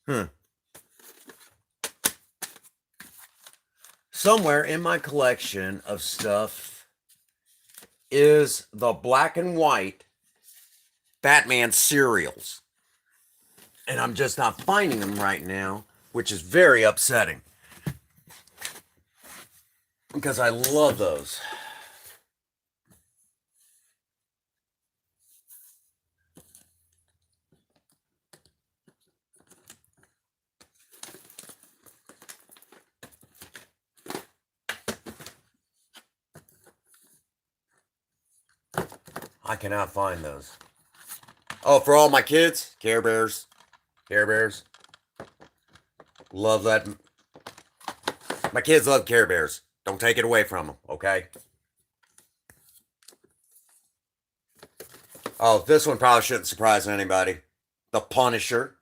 Hmm. Somewhere in my collection of stuff is the black and white Batman serials. And I'm just not finding them right now, which is very upsetting. Because I love those. I cannot find those. Oh, for all my kids, Care Bears. Care Bears. Love that. My kids love Care Bears. Don't take it away from them, okay? Oh, this one probably shouldn't surprise anybody. The Punisher.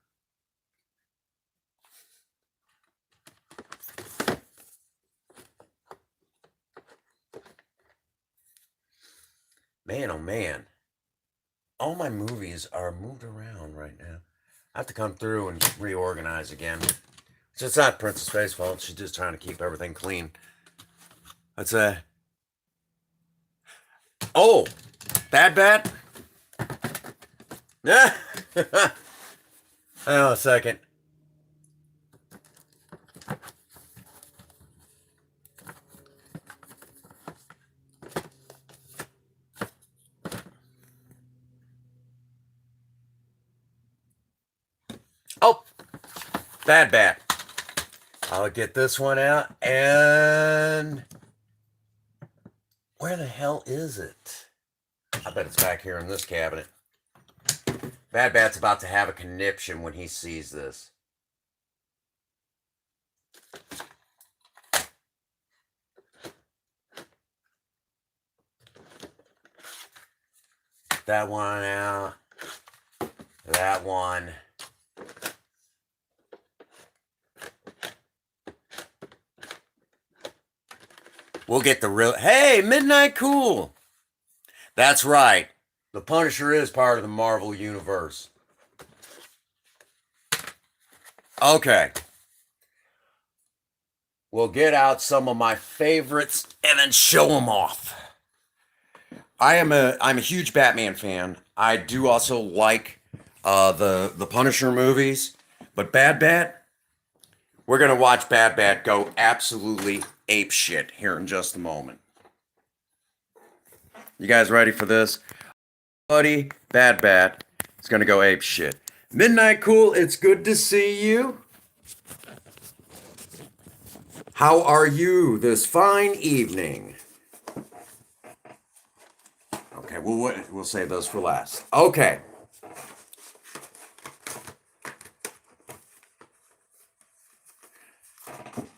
Man, oh man. All my movies are moved around right now. I have to come through and reorganize again. It's not Princess Faye's fault. She's just trying to keep everything clean. That's oh, Bad Bat. Yeah. Hang on a second. Oh, Bad Bat. I'll get this one out. And where the hell is it? I bet it's back here in this cabinet. Bad Bat's about to have a conniption when he sees this. That one out. That one. We'll get the real. Hey, Midnight Cool. That's right. The Punisher is part of the Marvel Universe. Okay. We'll get out some of my favorites and then show them off. I'm a huge Batman fan. I do also like the Punisher movies, but Bad Bat, we're gonna watch Bad Bat go absolutely ape shit here in just a moment. You guys ready for this? Buddy, Bad Bat is gonna go ape shit. Midnight Cool, it's good to see you. How are you this fine evening? Okay, we'll save those for last. Okay.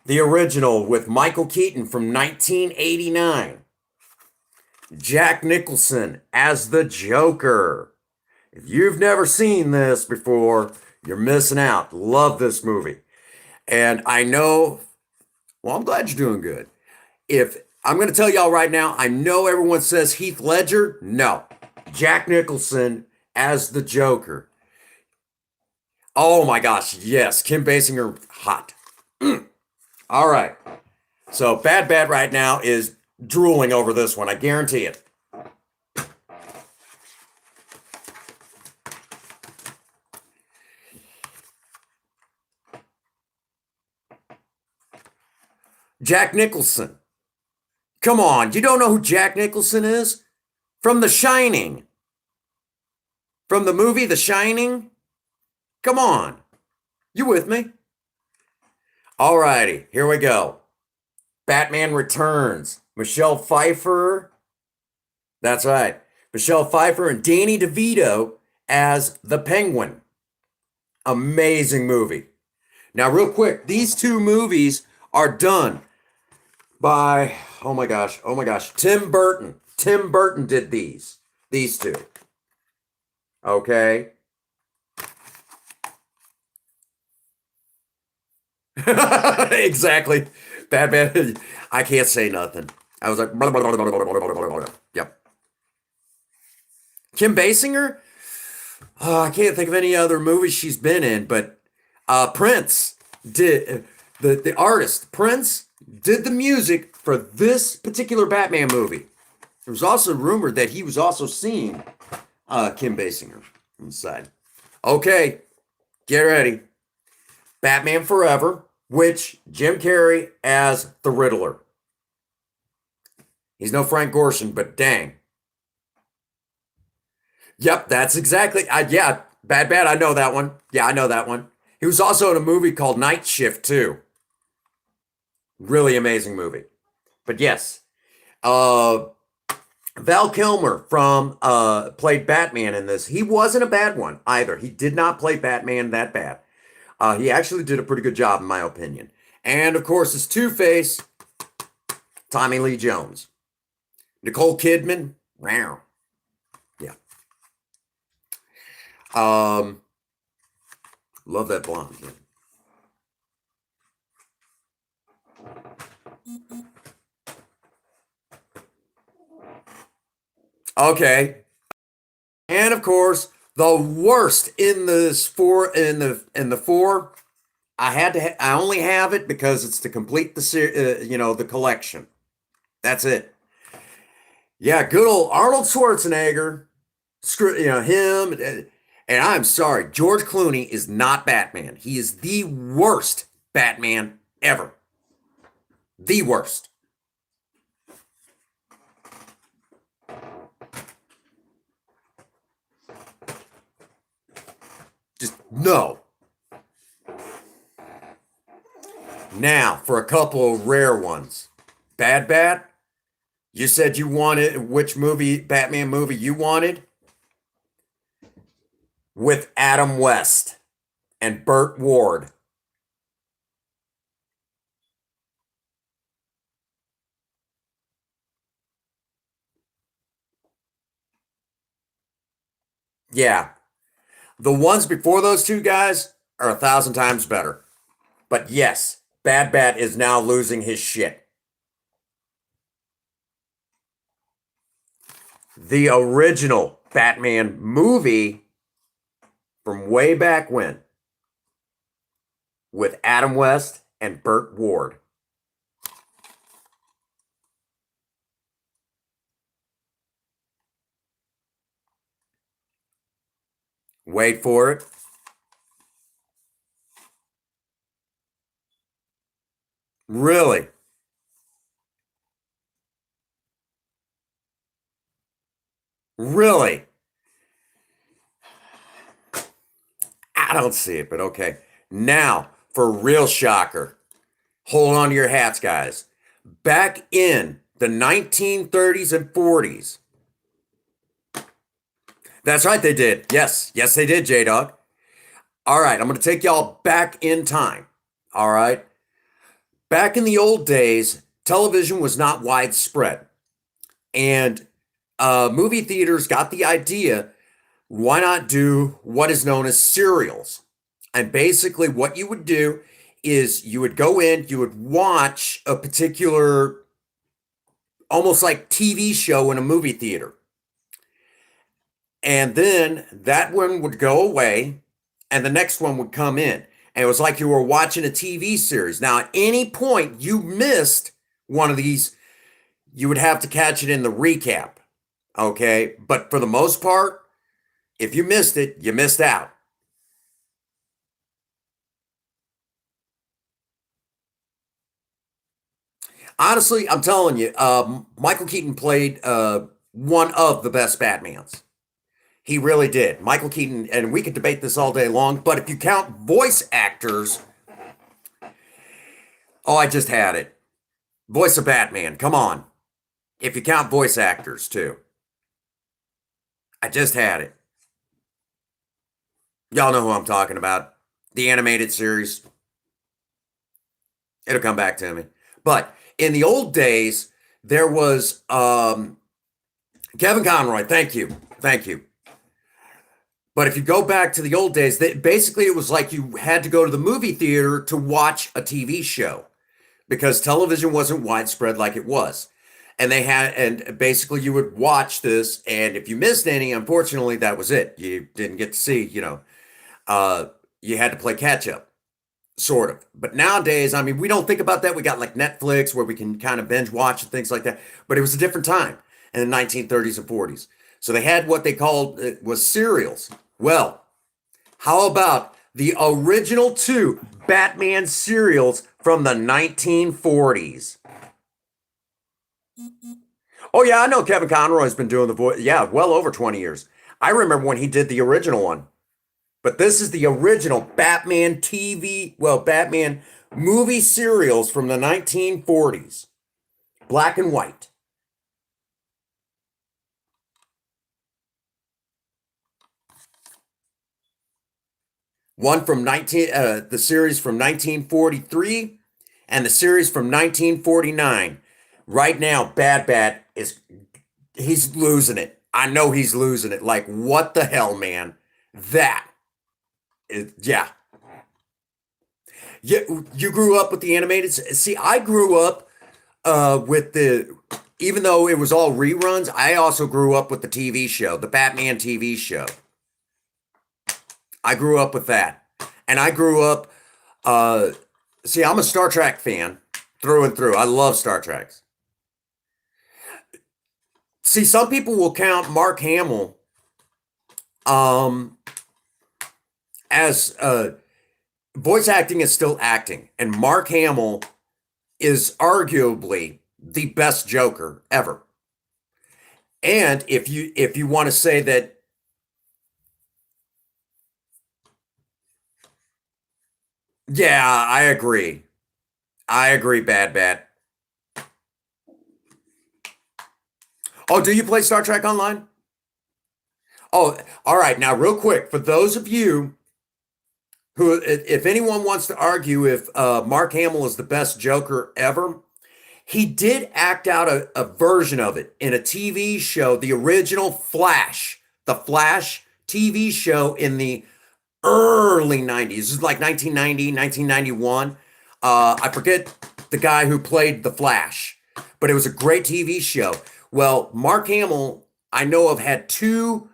The original with Michael Keaton from 1989. Jack Nicholson as the Joker. If you've never seen this before, you're missing out. Love this movie. And I know, well, I'm glad you're doing good. If I'm going to tell y'all right now, I know everyone says Heath Ledger. No. Jack Nicholson as the Joker. Oh my gosh, yes. Kim Basinger, hot. All right. So Bad Bat right now is drooling over this one. I guarantee it. Jack Nicholson. Come on, you don't know who Jack Nicholson is? From The Shining. From the movie The Shining? Come on. You with me? All righty, here we go. Batman Returns. Michelle Pfeiffer. That's right. Michelle Pfeiffer and Danny DeVito as the Penguin. Amazing movie. Now, real quick, these two movies are done by, oh my gosh, Tim Burton. Tim Burton did these two. Okay. Exactly. Batman. I can't say nothing. I was like, blah, blah, blah, blah, blah, blah, blah, blah. Yep. Kim Basinger? I can't think of any other movies she's been in, but Prince did, the artist, Prince did the music for this particular Batman movie. There was also rumored that he was also seeing Kim Basinger on the side. Okay, get ready. Batman Forever, which Jim Carrey as the Riddler. He's no Frank Gorshin, but dang. Yep, that's exactly. Yeah, Bad Bat. I know that one. Yeah, I know that one. He was also in a movie called Night Shift too. Really amazing movie. But yes, Val Kilmer from played Batman in this. He wasn't a bad one either. He did not play Batman that bad. He actually did a pretty good job, in my opinion. And of course, his Two-Face, Tommy Lee Jones. Nicole Kidman, wow. Yeah. Love that blonde. Yeah. Okay. And of course, the worst in this four. I only have it because it's to complete the the collection. That's it. Yeah, good old Arnold Schwarzenegger. Screw him. And I'm sorry, George Clooney is not Batman. He is the worst Batman ever. The worst. Just no. Now, for a couple of rare ones. Bad Bad, you said you wanted which movie, Batman movie you wanted? With Adam West and Burt Ward. Yeah, the ones before those two guys are a thousand times better. But yes, Bad Bat is now losing his shit. The original Batman movie from way back when with Adam West and Burt Ward. Wait for it. Really? Really? I don't see it, but okay. Now, for a real shocker, hold on to your hats, guys. Back in the 1930s and 40s, that's right, they did. Yes, yes, they did, J Dog. All right, I'm going to take y'all back in time. All right. Back in the old days, television was not widespread. And movie theaters got the idea, why not do what is known as serials? And basically, what you would do is you would go in, you would watch a particular, almost like TV show in a movie theater. And then that one would go away and the next one would come in. And it was like you were watching a TV series. Now, at any point you missed one of these, you would have to catch it in the recap. Okay. But for the most part, if you missed it, you missed out. Honestly, I'm telling you, Michael Keaton played one of the best Batmans. He really did. Michael Keaton, and we could debate this all day long, but if you count voice actors, oh, I just had it. Voice of Batman, come on. If you count voice actors too, I just had it. Y'all know who I'm talking about. The animated series. It'll come back to me. But in the old days, there was Kevin Conroy. Thank you. Thank you. But if you go back to the old days, basically it was like you had to go to the movie theater to watch a TV show because television wasn't widespread like it was. And they had, and basically you would watch this, and if you missed any, unfortunately, that was it. You didn't get to see, uh, you had to play catch up, sort of. But nowadays, I mean, we don't think about that. We got like Netflix where we can kind of binge watch and things like that. But it was a different time in the 1930s and 40s. So they had what they called was serials. Well, how about the original two Batman serials from the 1940s? Oh yeah, I know Kevin Conroy's been doing the voice. Yeah, well over 20 years. I remember when he did the original one. But this is the original Batman TV, well, Batman movie serials from the 1940s. Black and white. One from the series from 1943 and the series from 1949. Right now, Bad Bat is he's losing it. I know he's losing it. Like, what the hell, man? That yeah. You grew up with the animated. See, I grew up with the. Even though it was all reruns, I also grew up with the TV show, the Batman TV show. I grew up with that, and I grew up. Uh, See, I'm a Star Trek fan through and through. I love Star Trek. See, some people will count Mark Hamill um, as voice acting is still acting, and Mark Hamill is arguably the best Joker ever. And if you want to say that, yeah, I agree. I agree, Bad Bad. Oh, do you play Star Trek Online? Oh, all right. Now, real quick, for those of you who, if anyone wants to argue if Mark Hamill is the best Joker ever, he did act out a version of it in a TV show, the original Flash, the Flash TV show in the early 90s. This is like 1990, 1991. I forget the guy who played the Flash, but it was a great TV show. Well, Mark Hamill, I know of, had two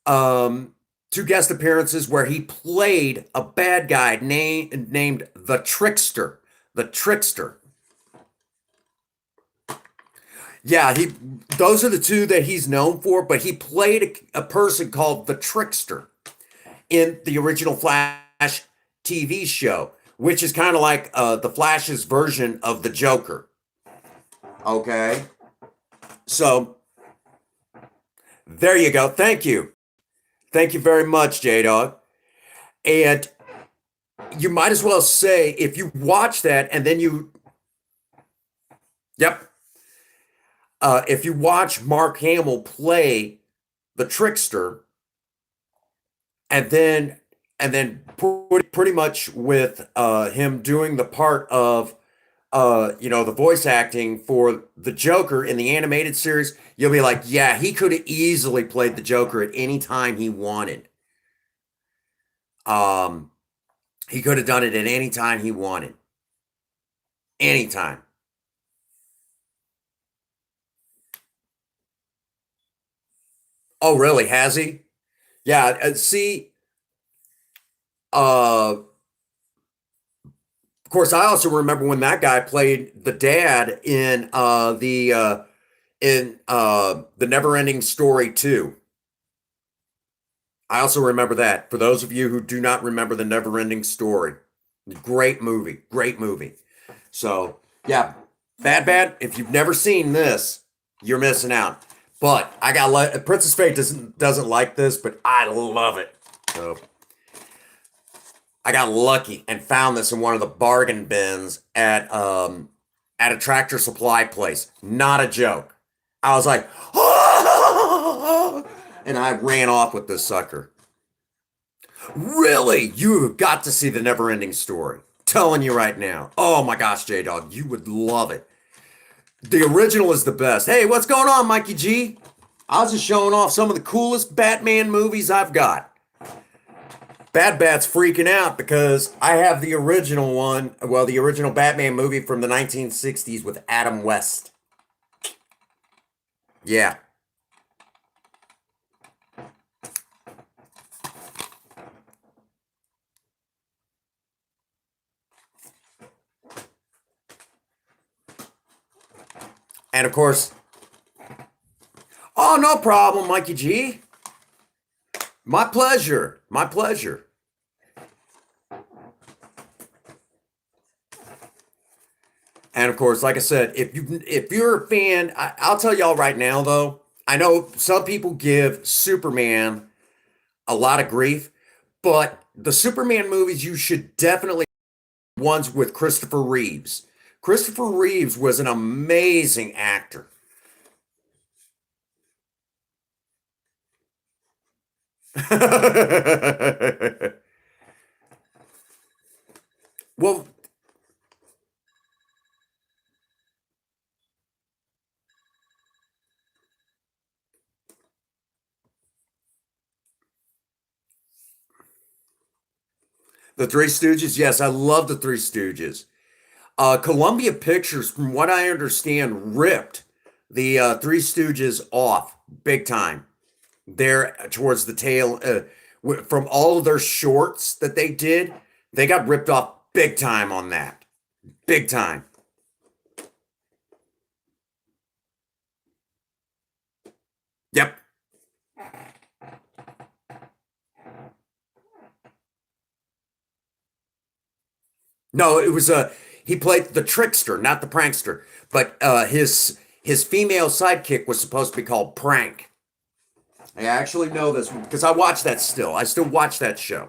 guest appearances where he played a bad guy named the Trickster. The Trickster. Yeah, he those are the two that he's known for, but he played a person called the Trickster in the original Flash TV show, which is kind of like the Flash's version of the Joker. Okay. So there you go. Thank you. Thank you very much, J Dog. And you might as well say if you watch that and then yep, if you watch Mark Hamill play the Trickster, and then pretty much with him doing the part of the voice acting for the Joker in the animated series, you'll be like, yeah, he could have easily played the Joker at any time he wanted. Um, he could have done it at any time he wanted. Anytime. Oh, really? Has he? Yeah. See, of course, I also remember when that guy played the dad in the Neverending Story 2. I also remember that. For those of you who do not remember the Neverending Story, great movie, great movie. So yeah, Bad Bad. If you've never seen this, you're missing out. But I got Princess Fate doesn't like this, but I love it. So I got lucky and found this in one of the bargain bins at a Tractor Supply place. Not a joke. I was like, "Ah!" And I ran off with this sucker. Really? You have got to see the never ending story. Telling you right now. Oh my gosh, J Dog, you would love it. The original is the best. Hey, what's going on, Mikey G? I was just showing off some of the coolest Batman movies I've got. Bad Bat's freaking out because I have the original one, well, the original Batman movie from the 1960s with Adam West. Yeah. And of course, oh, no problem, Mikey G. My pleasure. My pleasure. And of course, like I said, if you're a fan, I'll tell y'all right now though. I know some people give Superman a lot of grief, but the Superman movies you should definitely ones with Christopher Reeves. Christopher Reeves was an amazing actor. Well, the Three Stooges, yes, I love the Three Stooges. Columbia Pictures, from what I understand, ripped the Three Stooges off big time there towards the tail. From all of their shorts that they did, they got ripped off big time on that. Big time. Yep. No, it was he played the trickster, not the prankster. But his female sidekick was supposed to be called Prank. I actually know this because I watch that still. I still watch that show.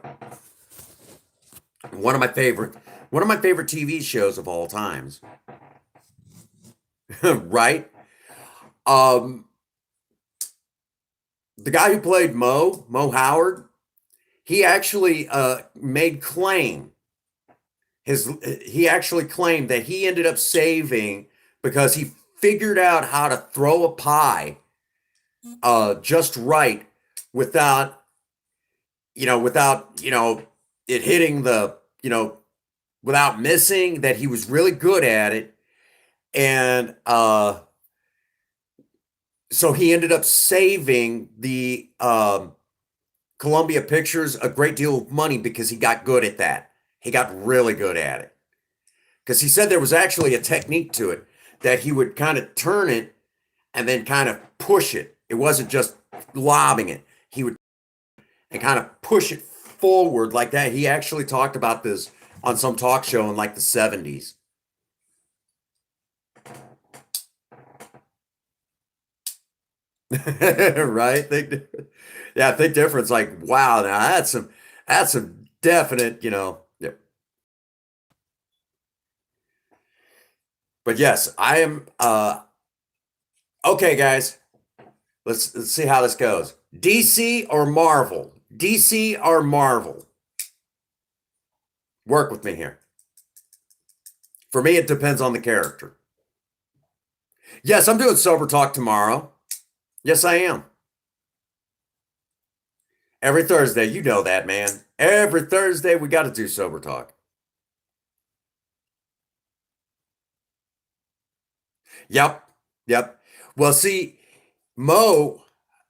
One of my favorite. One of my favorite TV shows of all times, right? Um, the guy who played Mo Howard, he actually made claim he actually claimed that he ended up saving because he figured out how to throw a pie just right without it hitting the without missing, that he was really good at it. And so he ended up saving the Columbia Pictures a great deal of money because he got good at that. He got really good at it. Because he said there was actually a technique to it, that he would kind of turn it and then kind of push it. It wasn't just lobbing it. He would and kind of push it forward like that. He actually talked about this on some talk show in like the 70s. Right? Yeah, think difference. Like, wow, now that's some definite, yep. But yes, I am okay, guys. Let's see how this goes. DC or Marvel? DC or Marvel? Work with me here. For me, it depends on the character. Yes, I'm doing sober talk tomorrow. Yes, I am. Every Thursday, you know that, man. Every Thursday, we got to do sober talk. Yep, yep. Well, see, Mo,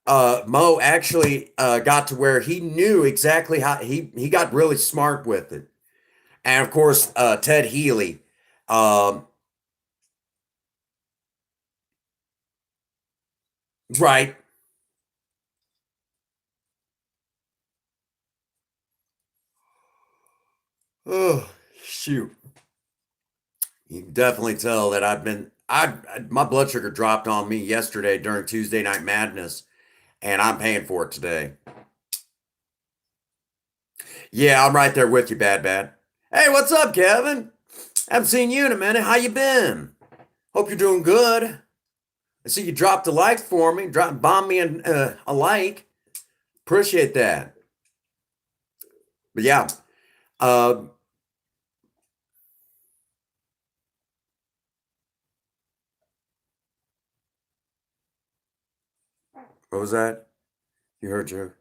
Mo actually got to where he knew exactly how he got really smart with it, and of course, Ted Healy, um, right? Oh, shoot. You can definitely tell that my blood sugar dropped on me yesterday during Tuesday Night Madness, and I'm paying for it today. Yeah, I'm right there with you, Bad Bad. Hey, what's up, Kevin? Haven't seen you in a minute. How you been? Hope you're doing good. I see you dropped a like for me. Bomb me a like. Appreciate that. But yeah, uh, what was that? You heard you?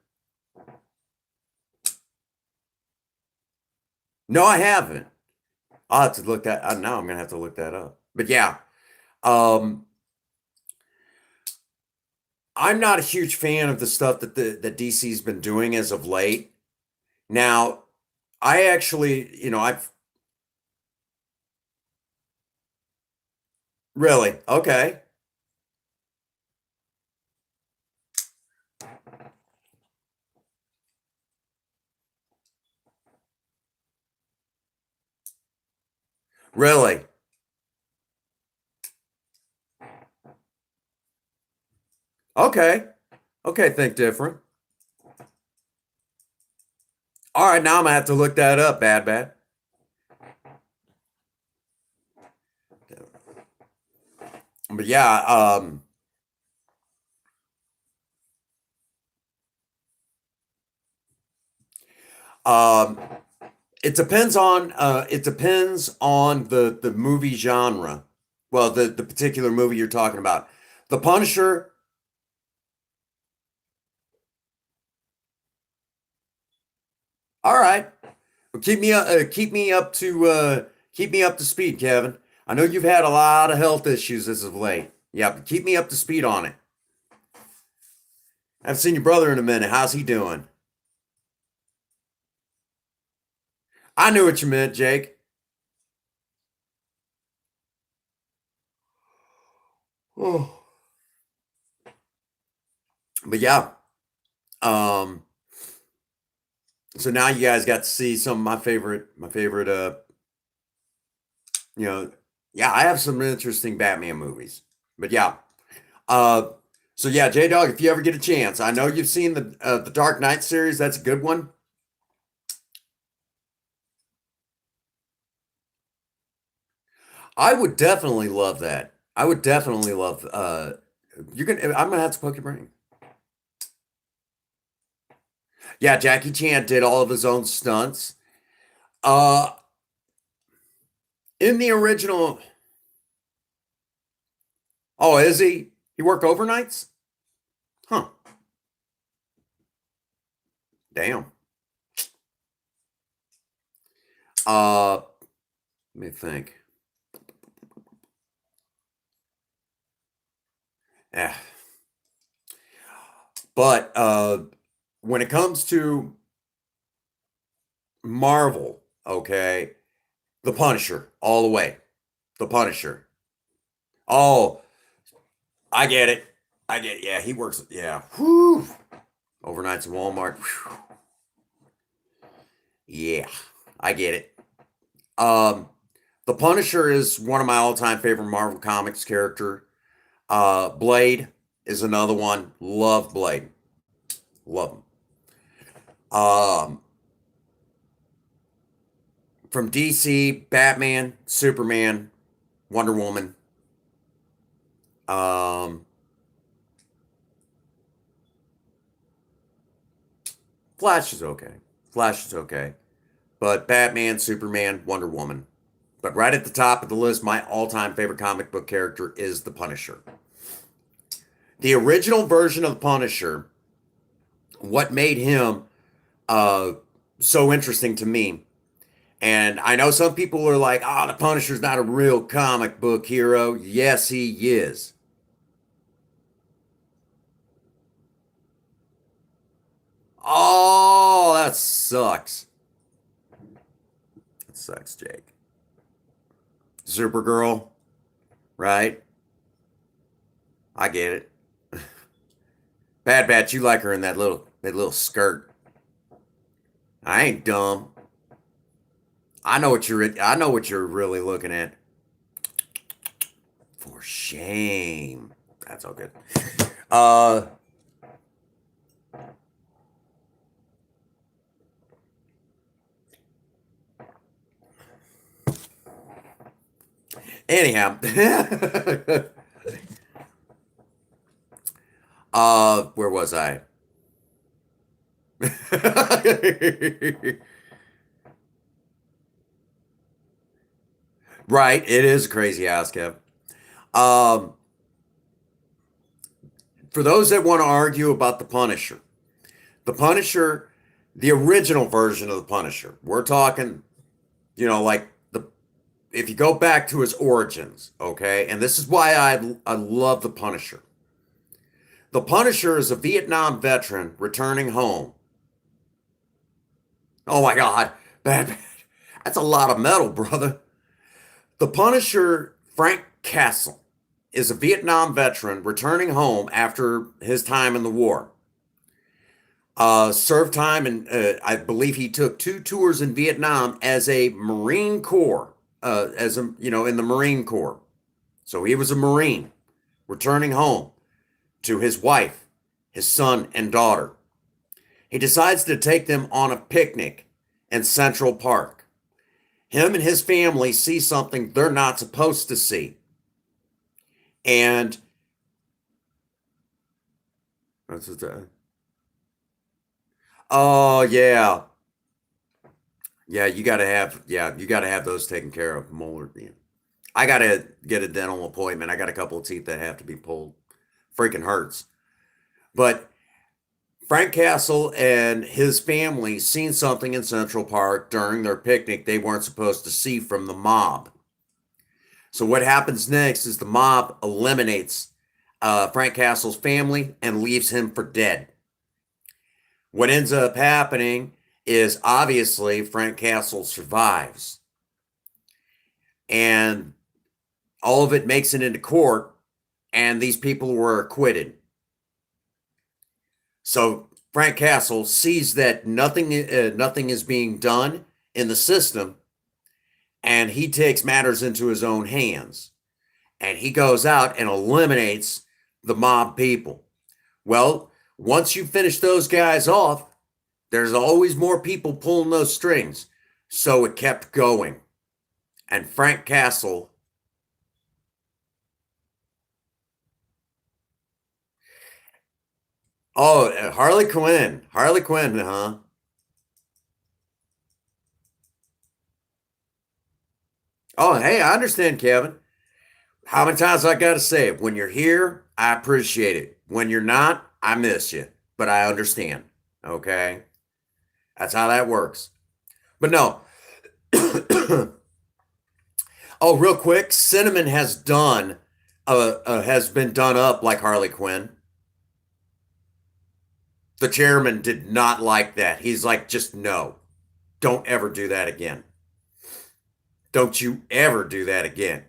No, I haven't. I'll have to look that. Now I'm gonna have to look that up. But yeah, um, I'm not a huge fan of the stuff that DC's been doing as of late. Now, I actually, I've really okay, really okay, okay. Think different. All right, now I'm gonna have to look that up. Bad, bad. But yeah, um, it depends on the movie genre. Well, the particular movie you're talking about. The Punisher. All right. Well, keep me up to speed, Kevin. I know you've had a lot of health issues as of late. Yeah, but keep me up to speed on it. I haven't seen your brother in a minute. How's he doing? I knew what you meant, Jake. Oh. But yeah, um, so now you guys got to see some of my favorite you know, yeah, I have some interesting Batman movies. But yeah, uh, so yeah, J Dog, if you ever get a chance, I know you've seen the Dark Knight series. That's a good one. I would definitely love that. I would definitely love I'm gonna have to poke your brain. Yeah, Jackie Chan did all of his own stunts. Uh in the original. Oh, is he? He work overnights? Huh. Damn. Let me think. Yeah. But when it comes to Marvel, okay, The Punisher, all the way. The Punisher. Oh, I get it. I get it. Yeah, he works. Yeah. Whew. Overnights in Walmart. Whew. Yeah, I get it. Um, the Punisher is one of my all-time favorite Marvel Comics character. Blade is another one. Love Blade. Love him. From DC, Batman, Superman, Wonder Woman. Um, Flash is okay. Flash is okay. But Batman, Superman, Wonder Woman. But right at the top of the list, my all-time favorite comic book character is the Punisher. The original version of the Punisher, what made him uh, so interesting to me, and I know some people are like, "Oh, the Punisher's not a real comic book hero." Yes, he is. Oh, that sucks. That sucks, Jake. Supergirl, right? I get it. Bad Batch, you like her in that little skirt. I ain't dumb. I know what you're really looking at. For shame. That's all good. Uh anyhow. Where was I? Right, it is a crazy house, Kev. Um, for those that want to argue about the Punisher, the original version of the Punisher, we're talking, like if you go back to his origins, okay, and this is why I love the Punisher. The Punisher is a Vietnam veteran returning home. Oh my God, bad. That's a lot of metal, brother. The Punisher, Frank Castle, is a Vietnam veteran returning home after his time in the war. Served time, and I believe he took two tours in Vietnam as a Marine Corps, in the Marine Corps. So he was a Marine returning home to his wife, his son, and daughter. He decides to take them on a picnic in Central Park. Him and his family see something they're not supposed to see. And what's it? Oh yeah, you got to have those taken care of. Molar. Yeah. I got to get a dental appointment. I got a couple of teeth that have to be pulled. Freaking hurts. But Frank Castle and his family seen something in Central Park during their picnic they weren't supposed to see from the mob. So what happens next is the mob eliminates Frank Castle's family and leaves him for dead. What ends up happening is obviously Frank Castle survives, and all of it makes it into court, and these people were acquitted. So Frank Castle sees that nothing is being done in the system, and he takes matters into his own hands, and he goes out and eliminates the mob people. Well, once you finish those guys off, there's always more people pulling those strings. So it kept going. And Frank Castle Oh, Harley Quinn. Harley Quinn, huh? Oh, hey, I understand, Kevin. How many times I got to say it? When you're here, I appreciate it. When you're not, I miss you. But I understand. Okay? That's how that works. But no. Oh, real quick, Cinnamon has been done up like Harley Quinn. The chairman did not like that. He's like, just no. Don't ever do that again. Don't you ever do that again.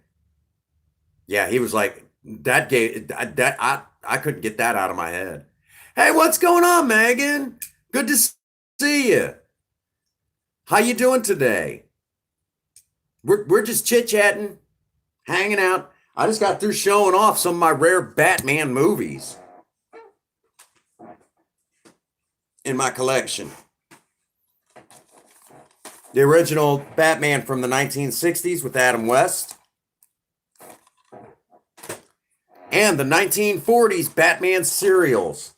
Yeah, he was like that I couldn't get that out of my head. Hey, what's going on, Megan? Good to see you. How you doing today? We're just chit-chatting, hanging out. I just got through showing off some of my rare Batman movies in my collection. The original Batman from the 1960s with Adam West, and the 1940s Batman serials.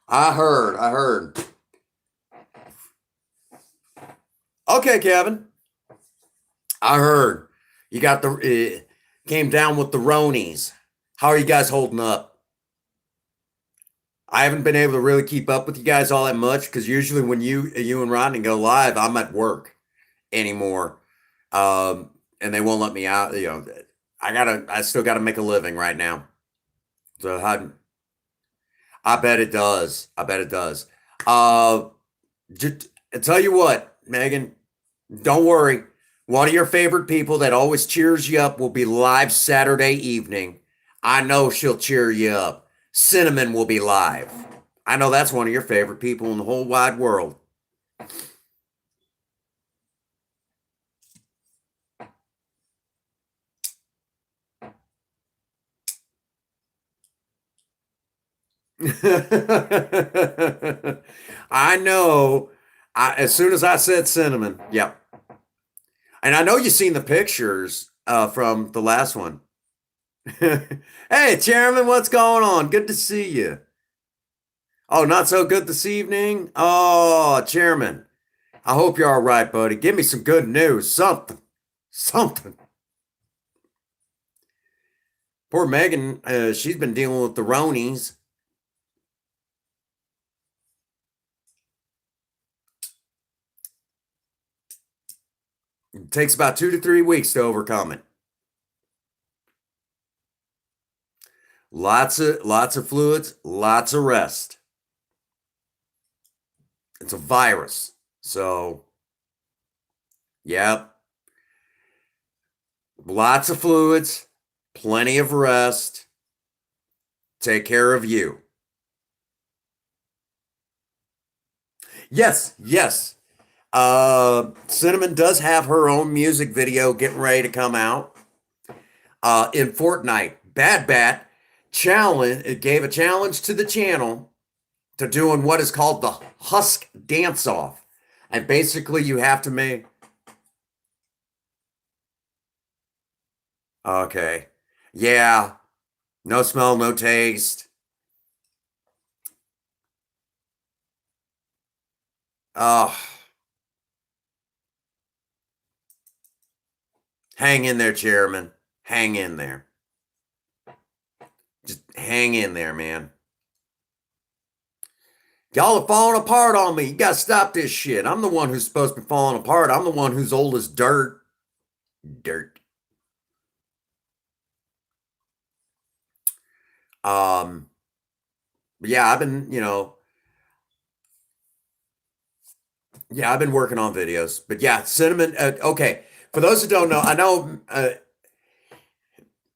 I heard. Okay, Kevin. I heard. You got came down with the Ronies. How are you guys holding up? I haven't been able to really keep up with you guys all that much because usually when you and Rodney go live, I'm at work anymore, and they won't let me out. I still gotta make a living right now. So I bet it does. I bet it does. Uh, just, I tell you what, Megan, don't worry. One of your favorite people that always cheers you up will be live Saturday evening. I know she'll cheer you up. Cinnamon will be live. I know that's one of your favorite people in the whole wide world. I know. As soon as I said cinnamon, yep. And I know you've seen the pictures from the last one. Hey, Chairman, what's going on? Good to see you. Oh, not so good this evening? Oh, Chairman, I hope you're all right, buddy. Give me some good news. Something. Something. Poor Megan, she's been dealing with the Ronies. It takes about 2 to 3 weeks to overcome it. Lots of fluids, lots of rest. It's a virus. So, yep. Lots of fluids, plenty of rest. Take care of you. Yes, yes. Cinnamon does have her own music video getting ready to come out. In Fortnite, Bad Bat challenge it gave a challenge to the channel to doing what is called the Husk Dance Off. And basically you have to make okay. Yeah, no smell, no taste. Oh, hang in there, Chairman. Hang in there. Just hang in there, man. Y'all are falling apart on me. You gotta stop this shit. I'm the one who's supposed to be falling apart. I'm the one who's old as dirt. Dirt. Um, yeah, I've been working on videos. But yeah, cinnamon. Okay, for those who don't know, I know.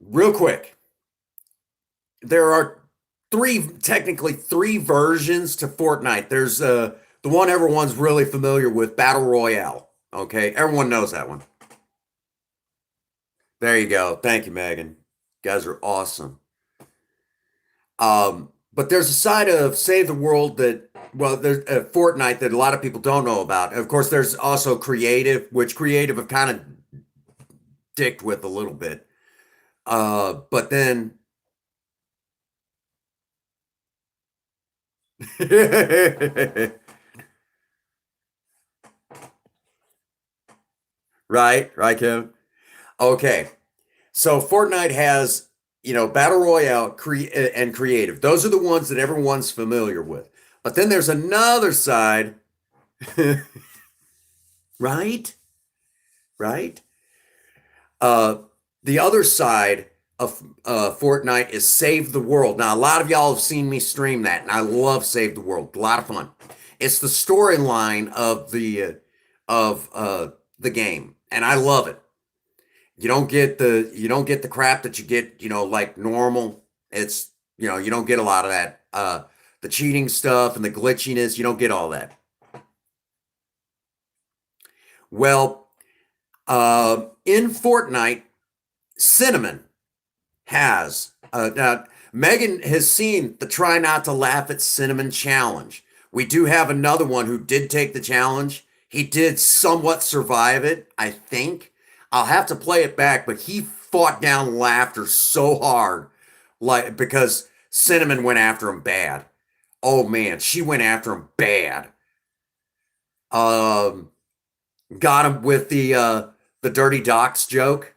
Real quick, there are technically three versions to Fortnite. There's the one everyone's really familiar with, Battle Royale. Okay, everyone knows that one. There you go. Thank you, Megan. You guys are awesome. But there's a side of Save the World that, well, there's Fortnite that a lot of people don't know about. Of course, there's also Creative, which Creative have kind of dicked with a little bit. But then Right, right, Kevin. Okay, so Fortnite has, Battle Royale and creative. Those are the ones that everyone's familiar with. But then there's another side, right? Right? Uh, the other side of Fortnite is Save the World. Now, a lot of y'all have seen me stream that, and I love Save the World. A lot of fun. It's the storyline of the game, and I love it. You don't get the crap that you get, like normal. It's you don't get a lot of that. The cheating stuff and the glitchiness, you don't get all that. Well, in Fortnite, Cinnamon has now Megan has seen the try not to laugh at cinnamon challenge. We do have another one who did take the challenge. He did somewhat survive it, I think. I'll have to play it back, but he fought down laughter so hard, like because Cinnamon went after him bad. Oh man, she went after him bad. Um, got him with the dirty docs joke.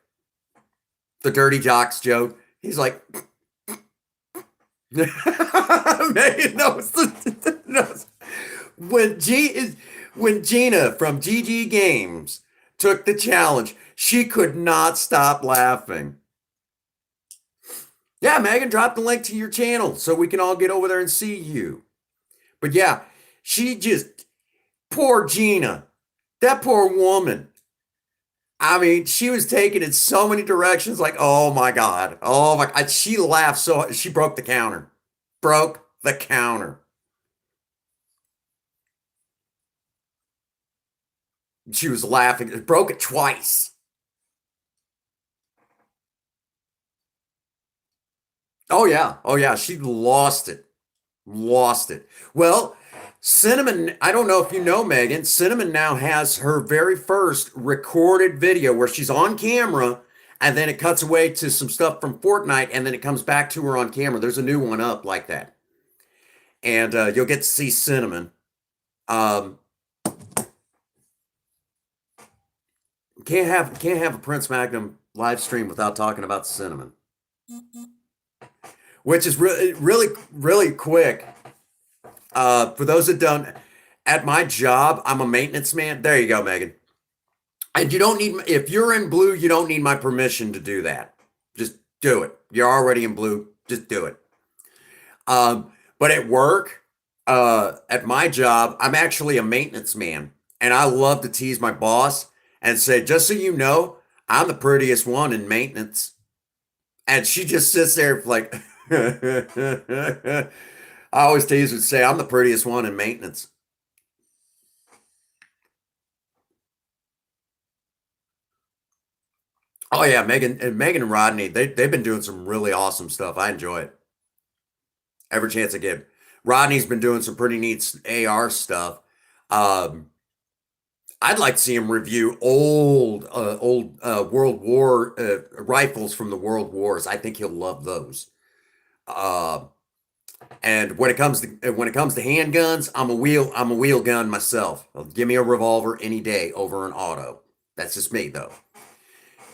The dirty docs joke. He's like, Megan knows. When when Gina from GG Games took the challenge, she could not stop laughing. Yeah, Megan, drop the link to your channel so we can all get over there and see you. But yeah, she just poor Gina, that poor woman. I mean, she was taken in so many directions. Like, oh my god, oh my god, she laughed so she broke the counter, broke the counter. She was laughing. It broke it twice. Oh yeah. Oh yeah. She lost it. Lost it. Well, Cinnamon, I don't know if you know Megan, Cinnamon now has her very first recorded video where she's on camera and then it cuts away to some stuff from Fortnite and then it comes back to her on camera. There's a new one up like that. And you'll get to see Cinnamon. Um, can't have a Prince Magnum live stream without talking about Cinnamon, which is really quick. For those that don't, at my job, I'm a maintenance man. There you go, Megan. And you don't need, if you're in blue, you don't need my permission to do that. Just do it. You're already in blue. Just do it. But at work, at my job, I'm actually a maintenance man. And I love to tease my boss and say, just so you know, I'm the prettiest one in maintenance. And she just sits there like, I always tease her and say, I'm the prettiest one in maintenance. Oh yeah, Megan and Rodney, they've been doing some really awesome stuff. I enjoy it every chance I get. Rodney's been doing some pretty neat AR stuff. Um, I'd like to see him review old World War rifles from the World Wars. I think he'll love those. Uh, and when it comes to handguns, I'm a wheel gun myself. Give me a revolver any day over an auto. That's just me though.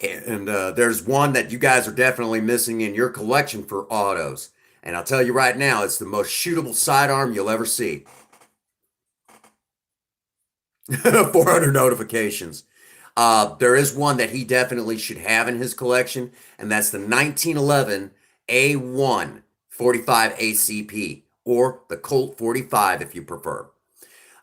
And there's one that you guys are definitely missing in your collection for autos. And I'll tell you right now, it's the most shootable sidearm you'll ever see. 400 notifications. There is one that he definitely should have in his collection, and that's the 1911 A1 45 ACP, or the Colt 45 if you prefer.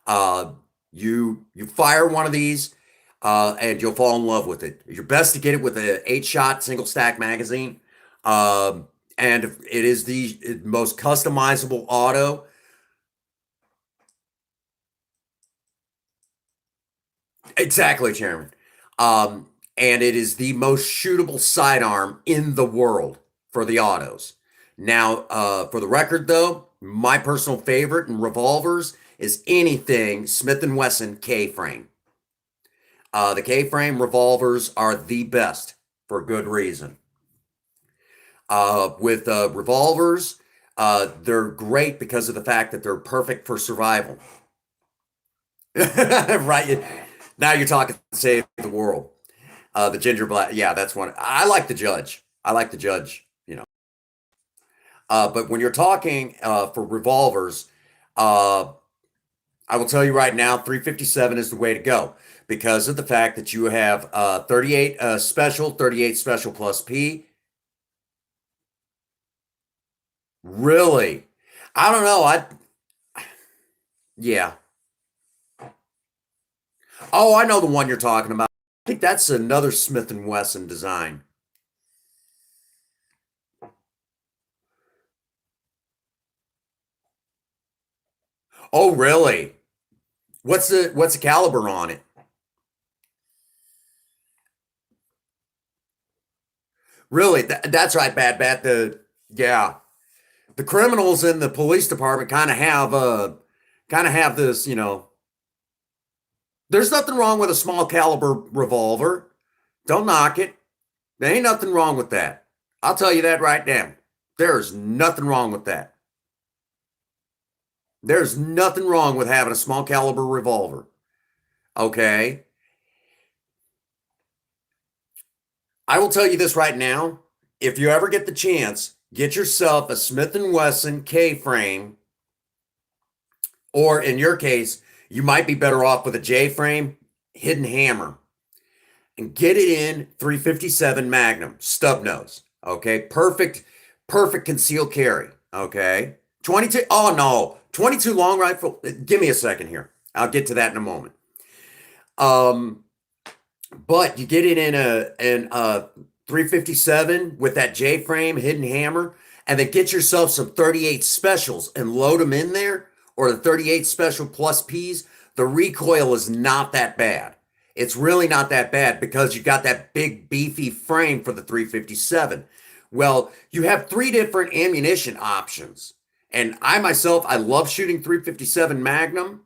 Uh, you fire one of these, and you'll fall in love with it. You're best to get it with a 8-shot single stack magazine. And it is the most customizable auto. Exactly, Chairman. And it is the most shootable sidearm in the world for the autos. Now, for the record, though, my personal favorite in revolvers is anything Smith& Wesson K-frame. The K-frame revolvers are the best for good reason. With revolvers, They're great because of the fact that they're perfect for survival. Right. Now you're talking save the world. The ginger black. Yeah, that's one. I like the Judge. I like the Judge. But when you're talking for revolvers, uh, I will tell you right now, 357 is the way to go because of the fact that you have 38 special, 38 special plus P. Really? I don't know. Yeah. Oh, I know the one you're talking about. I think that's another Smith and Wesson design. Oh, really? What's the caliber on it? Really? That's right, Bad Bat. Yeah, the criminals in the police department kind of have this. There's nothing wrong with a small caliber revolver. Don't knock it. There ain't nothing wrong with that. I'll tell you that right now. There's nothing wrong with that. There's nothing wrong with having a small caliber revolver. Okay? I will tell you this right now. If you ever get the chance, get yourself a Smith& Wesson K-frame, or in your case, you might be better off with a J-frame hidden hammer, and get it in 357 Magnum stub nose. Okay, perfect concealed carry. Okay, 22. Oh no, 22 long rifle. Give me a second here. I'll get to that in a moment. Um, but you get it in a 357 with that J frame hidden hammer, and then get yourself some 38 specials and load them in there, or the 38 special plus P's. The recoil is not that bad. It's really not that bad because you got that big beefy frame for the 357. Well, you have three different ammunition options. And I myself, I love shooting 357 Magnum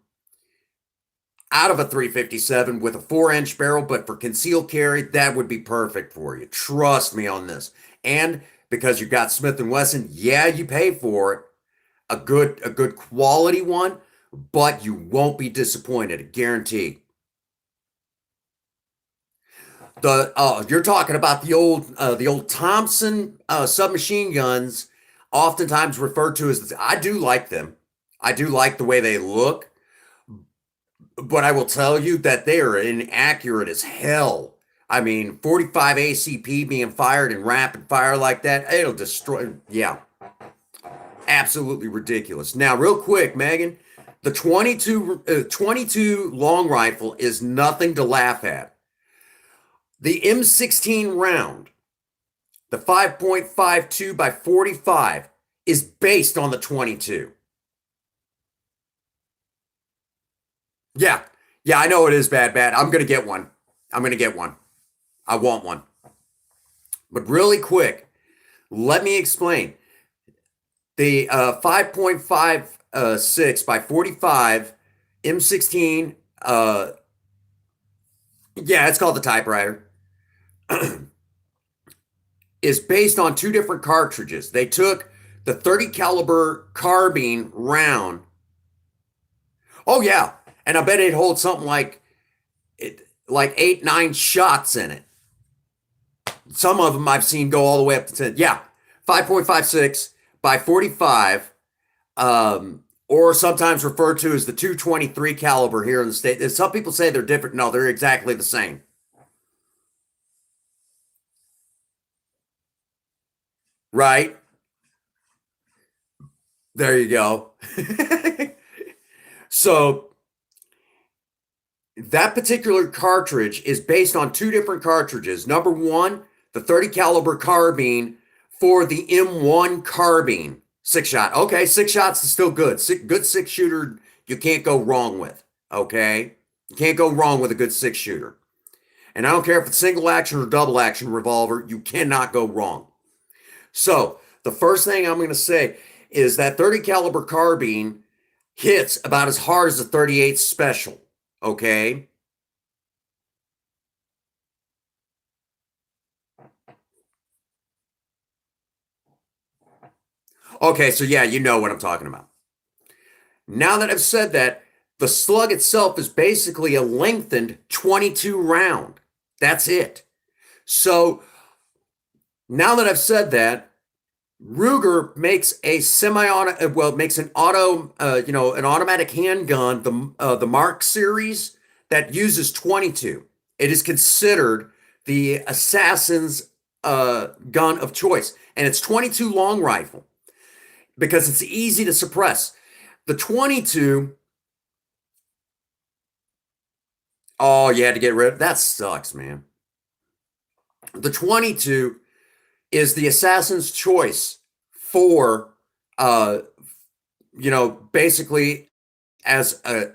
out of a 357 with a 4-inch barrel, but for concealed carry, that would be perfect for you. Trust me on this. And because you got Smith& Wesson, yeah, you pay for it, a good quality one, but you won't be disappointed, guaranteed. You're talking about the old Thompson submachine guns, oftentimes referred to as. I do like them. I do like the way they look, but I will tell you that they are inaccurate as hell. I mean, 45 ACP being fired in rapid fire like that, it'll destroy. Yeah, absolutely ridiculous. Now, real quick, Megan, the 22 long rifle is nothing to laugh at. The M16 round, the 5.52 by 45, is based on the 22. Yeah. Yeah, I know it is bad. I'm going to get one. I'm going to get one. I want one. But really quick, let me explain. The 5.56 by 45 M16, yeah, it's called the typewriter, is based on two different cartridges. They took the 30 caliber carbine round. Oh yeah, and I bet it holds something like 8, 9 shots in it. Some of them I've seen go all the way up to 10. Yeah, 5.56 by 45, or sometimes referred to as the 223 caliber here in the state. Some people say they're different. No, they're exactly the same. Right? There you go. So that particular cartridge is based on two different cartridges. Number one, the 30 caliber carbine for the M1 carbine. 6 shot. Okay, 6 shots is still good. Good six shooter, you can't go wrong with. Okay? You can't go wrong with a good six shooter. And I don't care if it's single action or double action revolver, you cannot go wrong. So, the first thing I'm going to say is that 30 caliber carbine hits about as hard as a 38 special. Okay? Okay, so yeah, you know what I'm talking about. Now that I've said that, the slug itself is basically a lengthened 22 round. That's it. So now that I've said that, Ruger makes a semi-auto, well, makes an auto, an automatic handgun, the Mark series that uses 22. It is considered the assassin's gun of choice, and it's 22 long rifle because it's easy to suppress. The 22, oh, you had to get rid of that. Sucks, man. The 22 is the assassin's choice for uh basically as a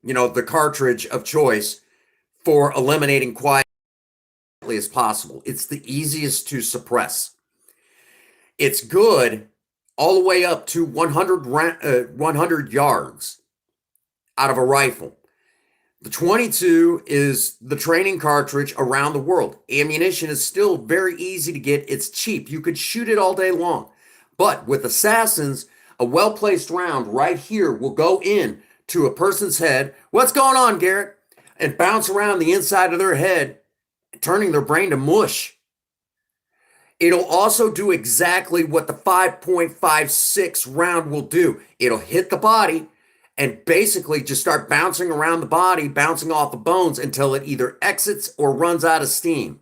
the cartridge of choice for eliminating quietly as possible. It's the easiest to suppress. It's good all the way up to 100 yards out of a rifle. The 22 is the training cartridge around the world. Ammunition is still very easy to get. It's cheap. You could shoot it all day long. But with assassins, a well-placed round right here will go in to a person's head. What's going on, Garrett? And bounce around the inside of their head, turning their brain to mush. It'll also do exactly what the 5.56 round will do. It'll hit the body and basically just start bouncing around the body, bouncing off the bones until it either exits or runs out of steam.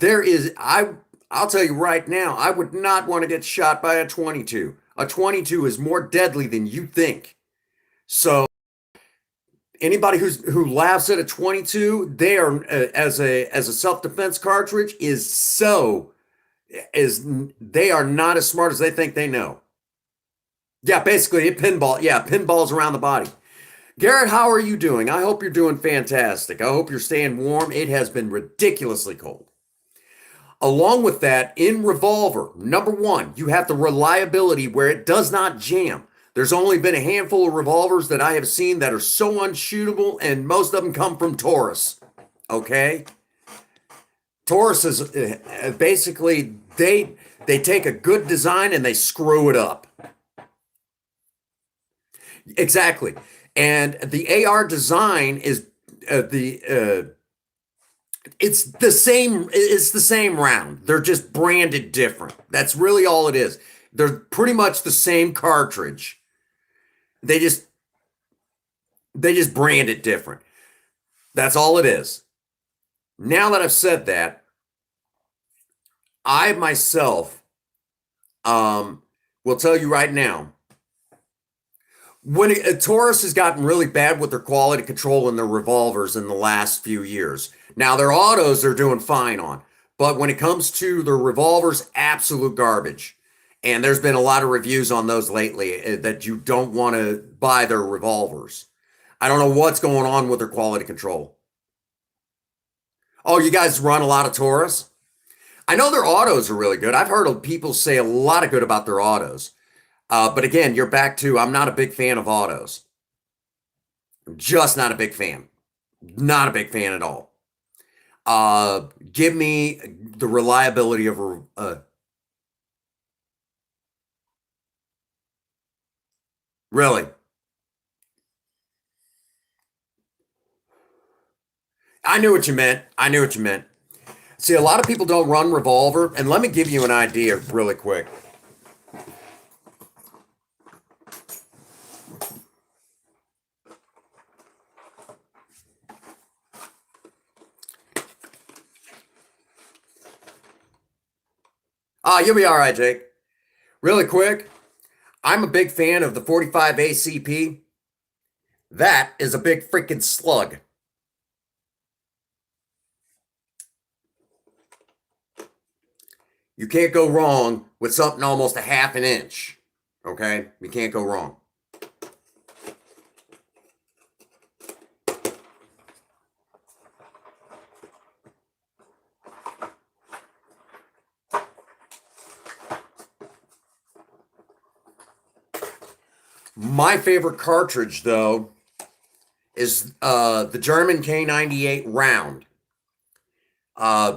I'll tell you right now, I would not want to get shot by a 22. A 22 is more deadly than you think. So anybody who laughs at a 22, they are as a self-defense cartridge they are not as smart as they think they know. Yeah, basically it pinballs around the body. Garrett, how are you doing? I hope you're doing fantastic. I hope you're staying warm. It has been ridiculously cold. Along with that, in revolver, number one, you have the reliability where it does not jam. There's only been a handful of revolvers that I have seen that are so unshootable, and most of them come from Taurus. Okay? Taurus is basically, they take a good design and they screw it up. Exactly. And the AR design is it's the same round. They're just branded different. That's really all it is. They're pretty much the same cartridge. They just brand it different. That's all it is. Now that I've said that, I myself will tell you right now, when Taurus has gotten really bad with their quality control in their revolvers in the last few years. Now their autos they're doing fine on, but when it comes to their revolvers, absolute garbage. And there's been a lot of reviews on those lately that you don't want to buy their revolvers. I don't know what's going on with their quality control. Oh, you guys run a lot of Taurus? I know their autos are really good. I've heard people say a lot of good about their autos. But again, you're back to I'm not a big fan of autos. I'm just not a big fan. Not a big fan at all. Give me the reliability of really. I knew what you meant. I knew what you meant. See, a lot of people don't run revolver, and let me give you an idea really quick. You'll be all right, Jake. Really quick, I'm a big fan of the 45 ACP. That is a big freaking slug. You can't go wrong with something almost a half an inch. Okay? You can't go wrong. My favorite cartridge, though, is the German K98 round,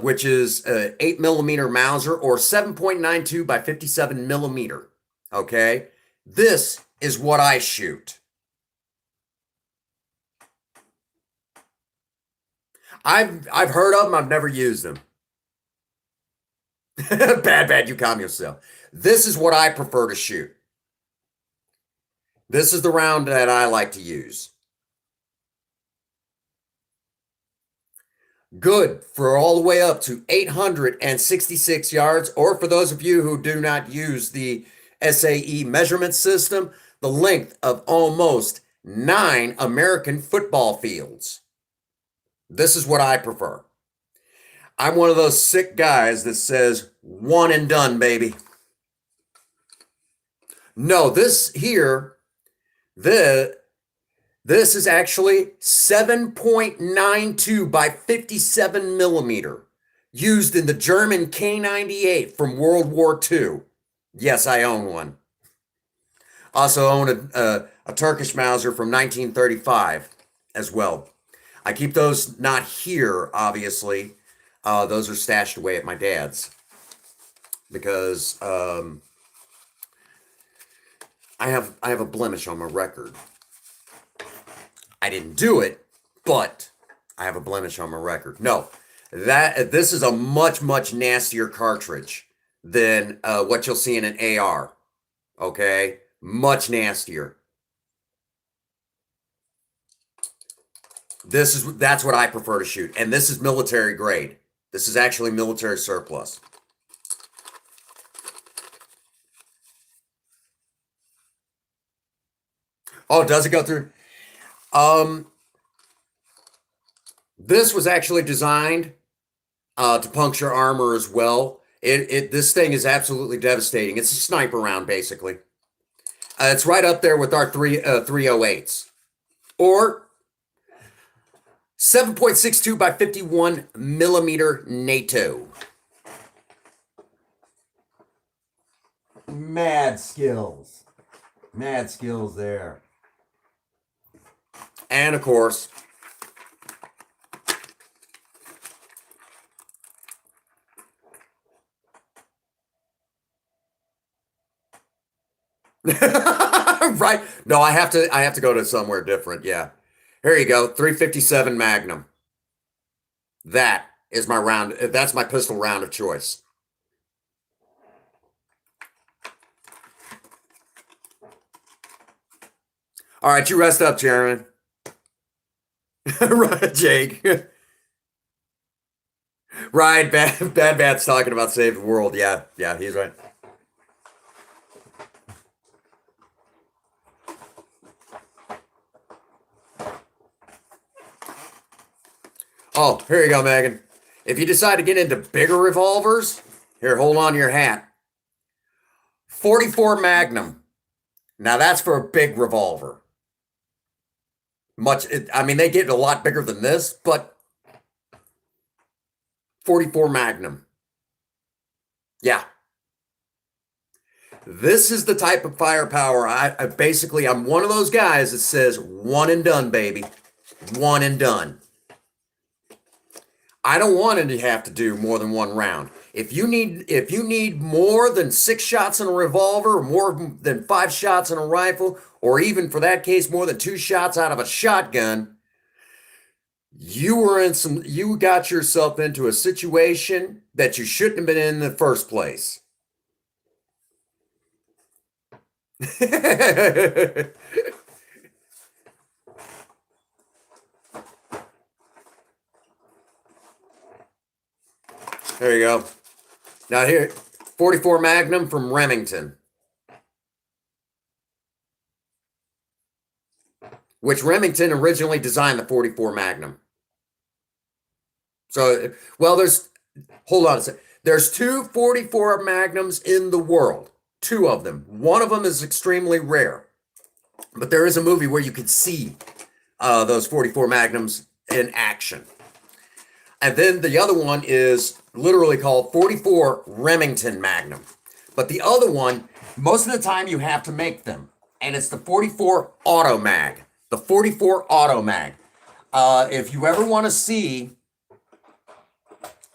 which is 8 millimeter Mauser or 7.92 by 57 millimeter. Okay? This is what I shoot. I've heard of them, I've never used them. Bad, you calm yourself. This is what I prefer to shoot. This is the round that I like to use. Good for all the way up to 866 yards, or for those of you who do not use the SAE measurement system, the length of almost 9 American football fields. This is what I prefer. I'm one of those sick guys that says, one and done, baby. No, this is actually 7.92 by 57 millimeter, used in the German K98 from World War II. Yes, I own one. Also own a Turkish Mauser from 1935 as well. I keep those not here, obviously. Those are stashed away at my dad's because I have a blemish on my record. I didn't do it, but I have a blemish on my record. No, this is a much nastier cartridge than what you'll see in an AR. Okay, much nastier. That's what I prefer to shoot, and this is military grade. This is actually military surplus. Oh, does it go through? This was actually designed to puncture armor as well. This thing is absolutely devastating. It's a sniper round, basically. It's right up there with our 308s. Or 7.62 by 51 millimeter NATO. Mad skills. Mad skills there. And of course, right? No, I have to go to somewhere different. Yeah. Here you go. 357 Magnum. That is my round. That's my pistol round of choice. All right, you rest up, Chairman. Right, Jake. Right, Bad's talking about saving the world. Yeah, he's right. Oh, here you go, Megan. If you decide to get into bigger revolvers, here, hold on to your hat. 44 Magnum. Now that's for a big revolver. I mean, they get a lot bigger than this, but 44 Magnum. Yeah. This is the type of firepower. I'm one of those guys that says one and done, baby. One and done. I don't want to have to do more than one round. If you need more than 6 shots in a revolver, or more than 5 shots in a rifle, or even for that case, more than 2 shots out of a shotgun, you got yourself into a situation that you shouldn't have been in the first place. There you go. Now here, 44 Magnum from Remington. Which Remington originally designed the 44 Magnum. So, well, hold on a second. There's 2 44 Magnums in the world. 2 of them. One of them is extremely rare. But there is a movie where you could see those 44 Magnums in action. And then the other one is literally called 44 Remington Magnum. But the other one, most of the time you have to make them. And it's the 44 Auto Mag. The 44 Auto Mag. If you ever want to see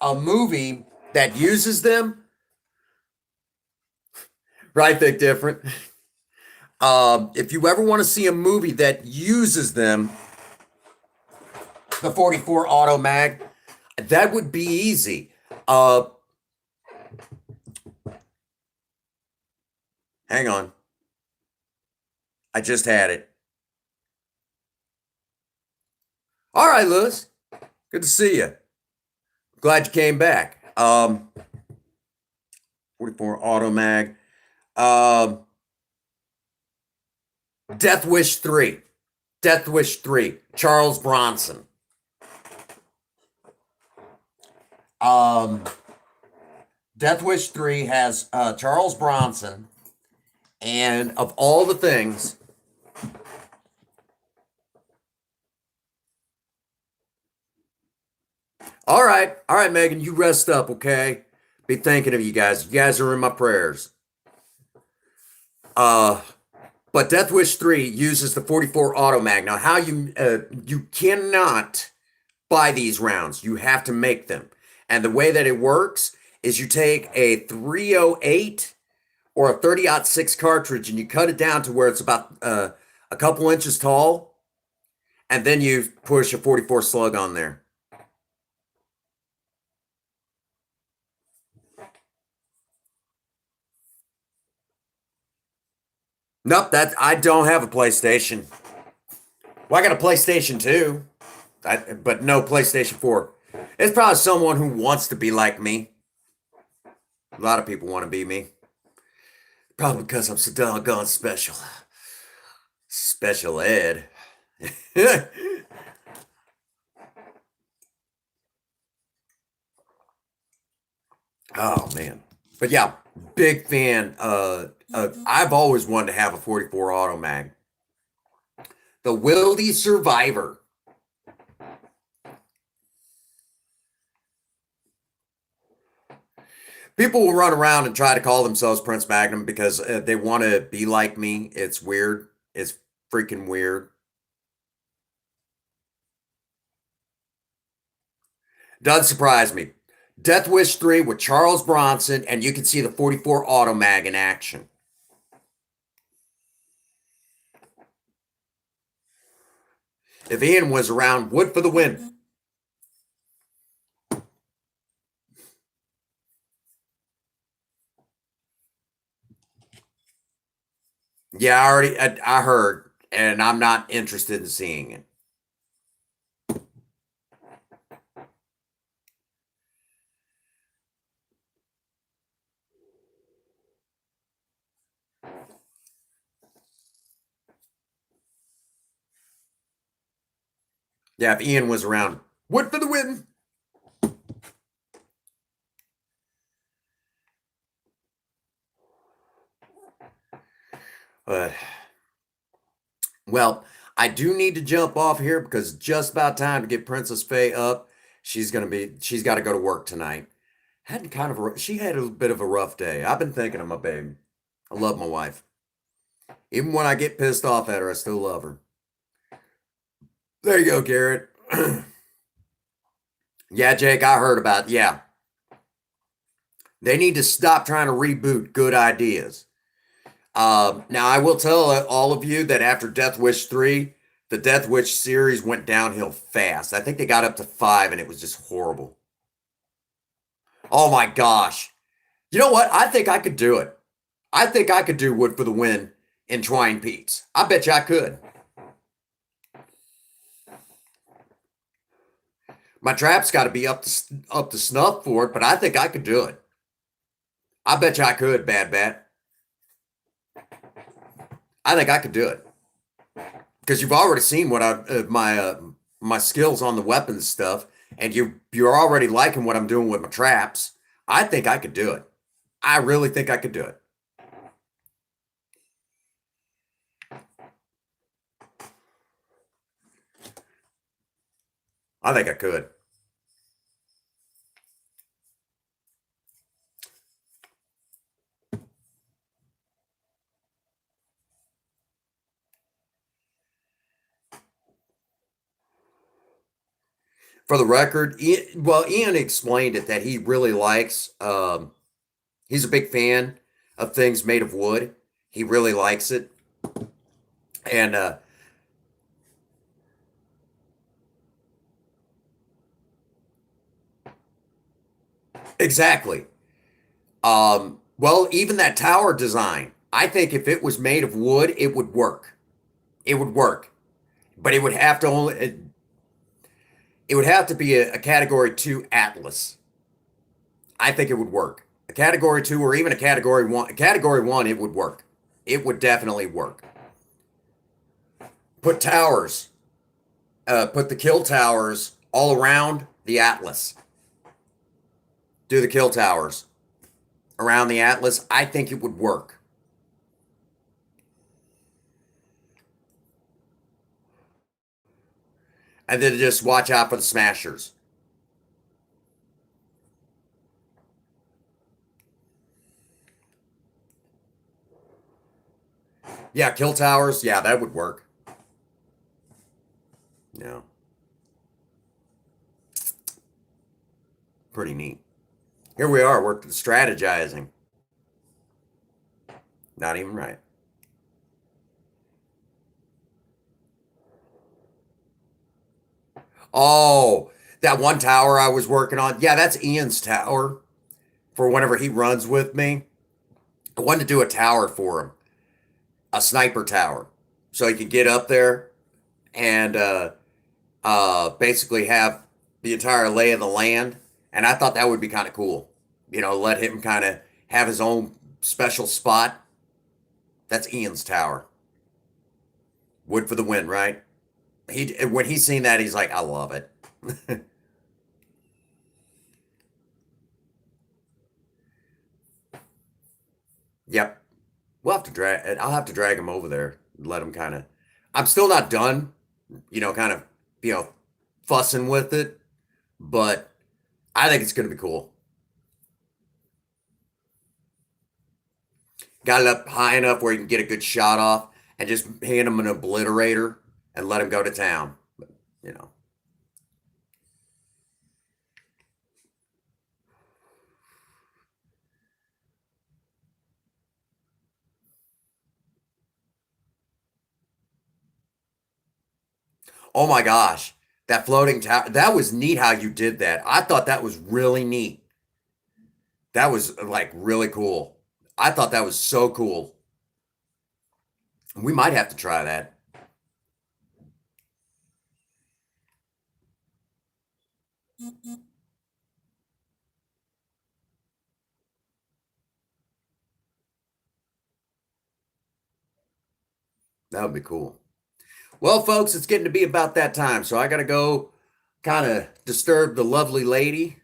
a movie that uses them, Right, think different. If you ever want to see a movie that uses them, the 44 Auto Mag, that would be easy. Uh, Hang on. I just had it. All right, Lewis. Good to see you. Glad you came back. 44 Auto Mag. Um, Death Wish 3. Death Wish 3. Charles Bronson. Um, Death Wish 3 has Charles Bronson. And of all the things, all right, Megan, you rest up, okay? Be thinking of you guys. You guys are in my prayers. Uh, but Death Wish 3 uses the 44 Auto Mag. Now, how you cannot buy these rounds. You have to make them. And the way that it works is you take a 308 or a 30-06 cartridge and you cut it down to where it's about a couple inches tall, and then you push a 44 slug on there. Nope, that I don't have a PlayStation. Well, I got a PlayStation 2, but no PlayStation 4. It's probably someone who wants to be like me. A lot of people want to be me. Probably because I'm so doggone special. Special ed. Oh man. But yeah, big fan. I've always wanted to have a 44 Auto Mag. The Wildy Survivor. People will run around and try to call themselves Prince Magnum because they want to be like me. It's weird. It's freaking weird. Doesn't surprise me. Death Wish 3 with Charles Bronson, and you can see the 44 Auto Mag in action. If Ian was around, wood for the win. Yeah, I heard, and I'm not interested in seeing it. Yeah, if Ian was around, wood for the win. Uh, well, I do need to jump off here because it's just about time to get Princess Faye up. She's got to go to work tonight. She had a bit of a rough day. I've been thinking of my baby. I love my wife. Even when I get pissed off at her, I still love her. There you go, Garrett. Yeah, Jake, I heard about. Yeah, they need to stop trying to reboot good ideas. Now, I will tell all of you that after Death Wish 3, the Death Wish series went downhill fast. I think they got up to 5 and it was just horrible. Oh my gosh. You know what? I think I could do it. I think I could do Wood for the Win in Twine Peaks. I bet you I could. My trap's got to be up to snuff for it, but I think I could do it. I bet you I could, Bad Bat. I think I could do it because you've already seen what my skills on the weapons stuff, and you're already liking what I'm doing with my traps. I think I could do it. I really think I could do it. I think I could. For the record, Ian explained it that he really likes. He's a big fan of things made of wood. He really likes it. And exactly. Well, even that tower design, I think if it was made of wood, it would work. It would work, but it would have to be a category two Atlas. I think it would work. A category two or even a category one. A category one, it would work. It would definitely work. Put towers. Put the kill towers all around the Atlas. Do the kill towers around the Atlas. I think it would work. And then just watch out for the smashers. Yeah, kill towers. Yeah, that would work. Yeah, pretty neat. Here we are. We're strategizing. Not even right. Oh, that one tower I was working on. Yeah, that's Ian's tower for whenever he runs with me. I wanted to do a tower for him, a sniper tower, so he could get up there and basically have the entire lay of the land. And I thought that would be kind of cool. Let him kind of have his own special spot. That's Ian's tower. Wood for the win, right? When he's seen that, he's like, I love it. Yep. I'll have to drag him over there. Let him kind of. I'm still not done. Kind of, you know, fussing with it, but I think it's going to be cool. Got it up high enough where you can get a good shot off and just hand him an obliterator and let him go to town. You know, oh my gosh, that floating tower, that was neat how you did that. I thought that was really neat. That was like really cool. I thought that was so cool. We might have to try that. That would be cool. Well, folks, it's getting to be about that time, so I got to go kind of disturb the lovely lady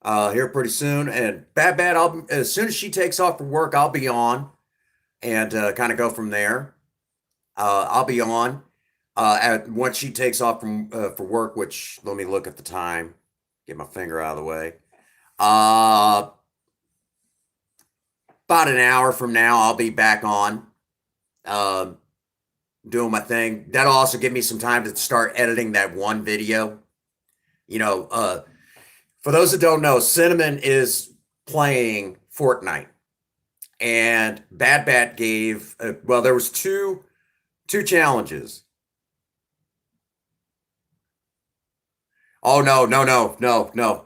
here pretty soon. And Bad, as soon as she takes off from work, I'll be on and kind of go from there. I'll be on once she takes off from for work. Which let me look at the time, get my finger out of the way. Uh, about an hour from now, I'll be back on uh, doing my thing. That'll also give me some time to start editing that one video. You know, for those that don't know, Cinnamon is playing Fortnite, and Bad Bat gave well, there was two challenges. Oh no, no, no, no, no!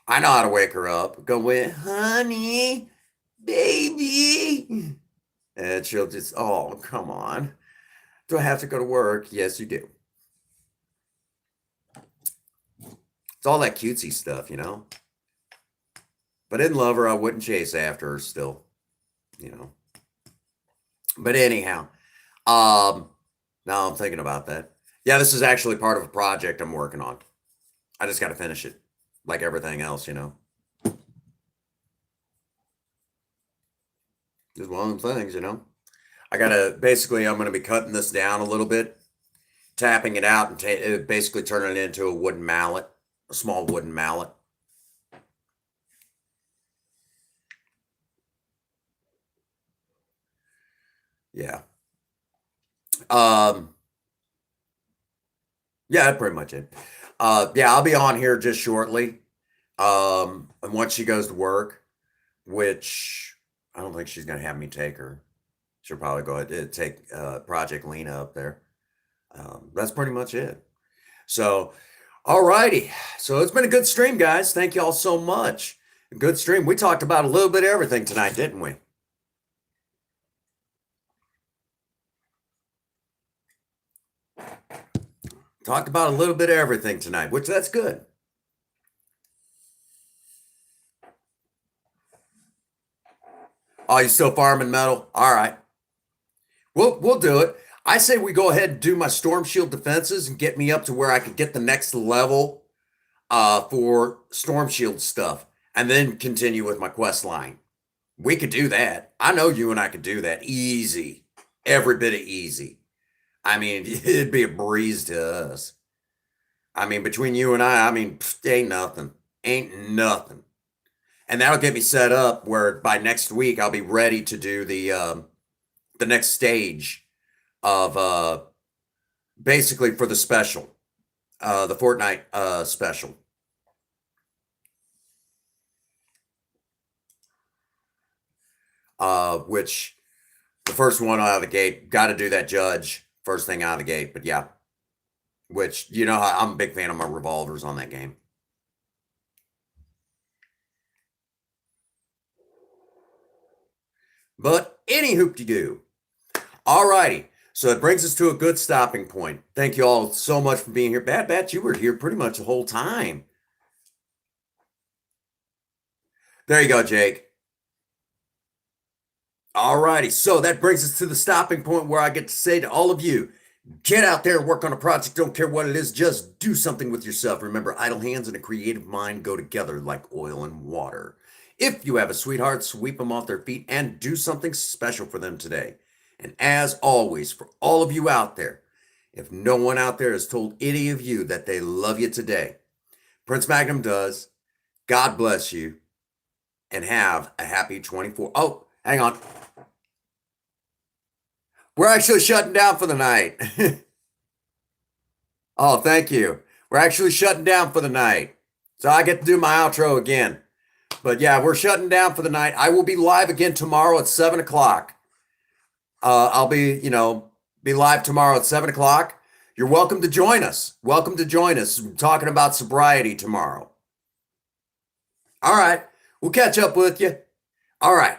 I know how to wake her up. Go with honey, baby, and she'll just oh come on. Do I have to go to work? Yes, you do. It's all that cutesy stuff. If I didn't love her, I wouldn't chase after her still, you know. But anyhow, um, now I'm thinking about that. Yeah, this is actually part of a project I'm working on. I just got to finish it, like everything else. Just one of them things. I gotta basically, I'm gonna be cutting this down a little bit, tapping it out, and basically turning it into a wooden mallet, a small wooden mallet. Yeah. Um, yeah, that's pretty much it. Yeah, I'll be on here just shortly. And once she goes to work. which I don't think she's going to have me take her. She'll probably go ahead and take Project Lena up there. That's pretty much it. So, all righty. So it's been a good stream, guys. Thank you all so much. Good stream. We talked about a little bit of everything tonight, didn't we? Talked about a little bit of everything tonight, which that's good. Oh, you still farming metal? All right. We'll do it. I say we go ahead and do my Storm Shield defenses and get me up to where I could get the next level for Storm Shield stuff, and then continue with my quest line. We could do that. I know you and I could do that easy, every bit of easy. I mean, it'd be a breeze to us. I mean, between you and I mean, ain't nothing. Ain't nothing. And that'll get me set up where by next week I'll be ready to do the next stage of basically for the special, the Fortnite special. Which the first one out of the gate, got to do that judge first thing out of the gate. But yeah, which, you know, I'm a big fan of my revolvers on that game. But any hoop-de-doo. All righty. So it brings us to a good stopping point. Thank you all so much for being here. Bad Batch, you were here pretty much the whole time. There you go, Jake. All righty. So that brings us to the stopping point where I get to say to all of you, get out there and work on a project. Don't care what it is. Just do something with yourself. Remember, idle hands and a creative mind go together like oil and water. If you have a sweetheart, sweep them off their feet and do something special for them today. And as always, for all of you out there, if no one out there has told any of you that they love you today, Prince Magnum does. God bless you and have a happy 24. Oh, hang on. We're actually shutting down for the night. Oh, thank you. We're actually shutting down for the night. So I get to do my outro again. But yeah, we're shutting down for the night. I will be live again tomorrow at 7 o'clock. I'll be, be live tomorrow at 7 o'clock. You're welcome to join us. Welcome to join us. We're talking about sobriety tomorrow. All right. We'll catch up with you. All right.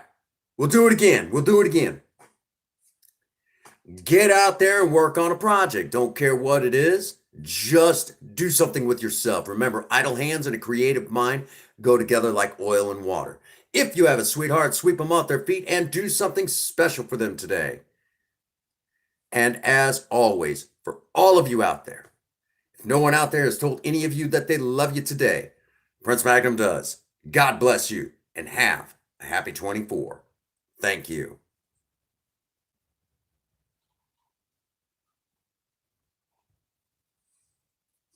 We'll do it again. We'll do it again. Get out there and work on a project. Don't care what it is. Just do something with yourself. Remember, idle hands and a creative mind go together like oil and water. If you have a sweetheart, sweep them off their feet and do something special for them today. And as always, for all of you out there, if no one out there has told any of you that they love you today, Prince Magnum does. God bless you and have a happy 24. Thank you.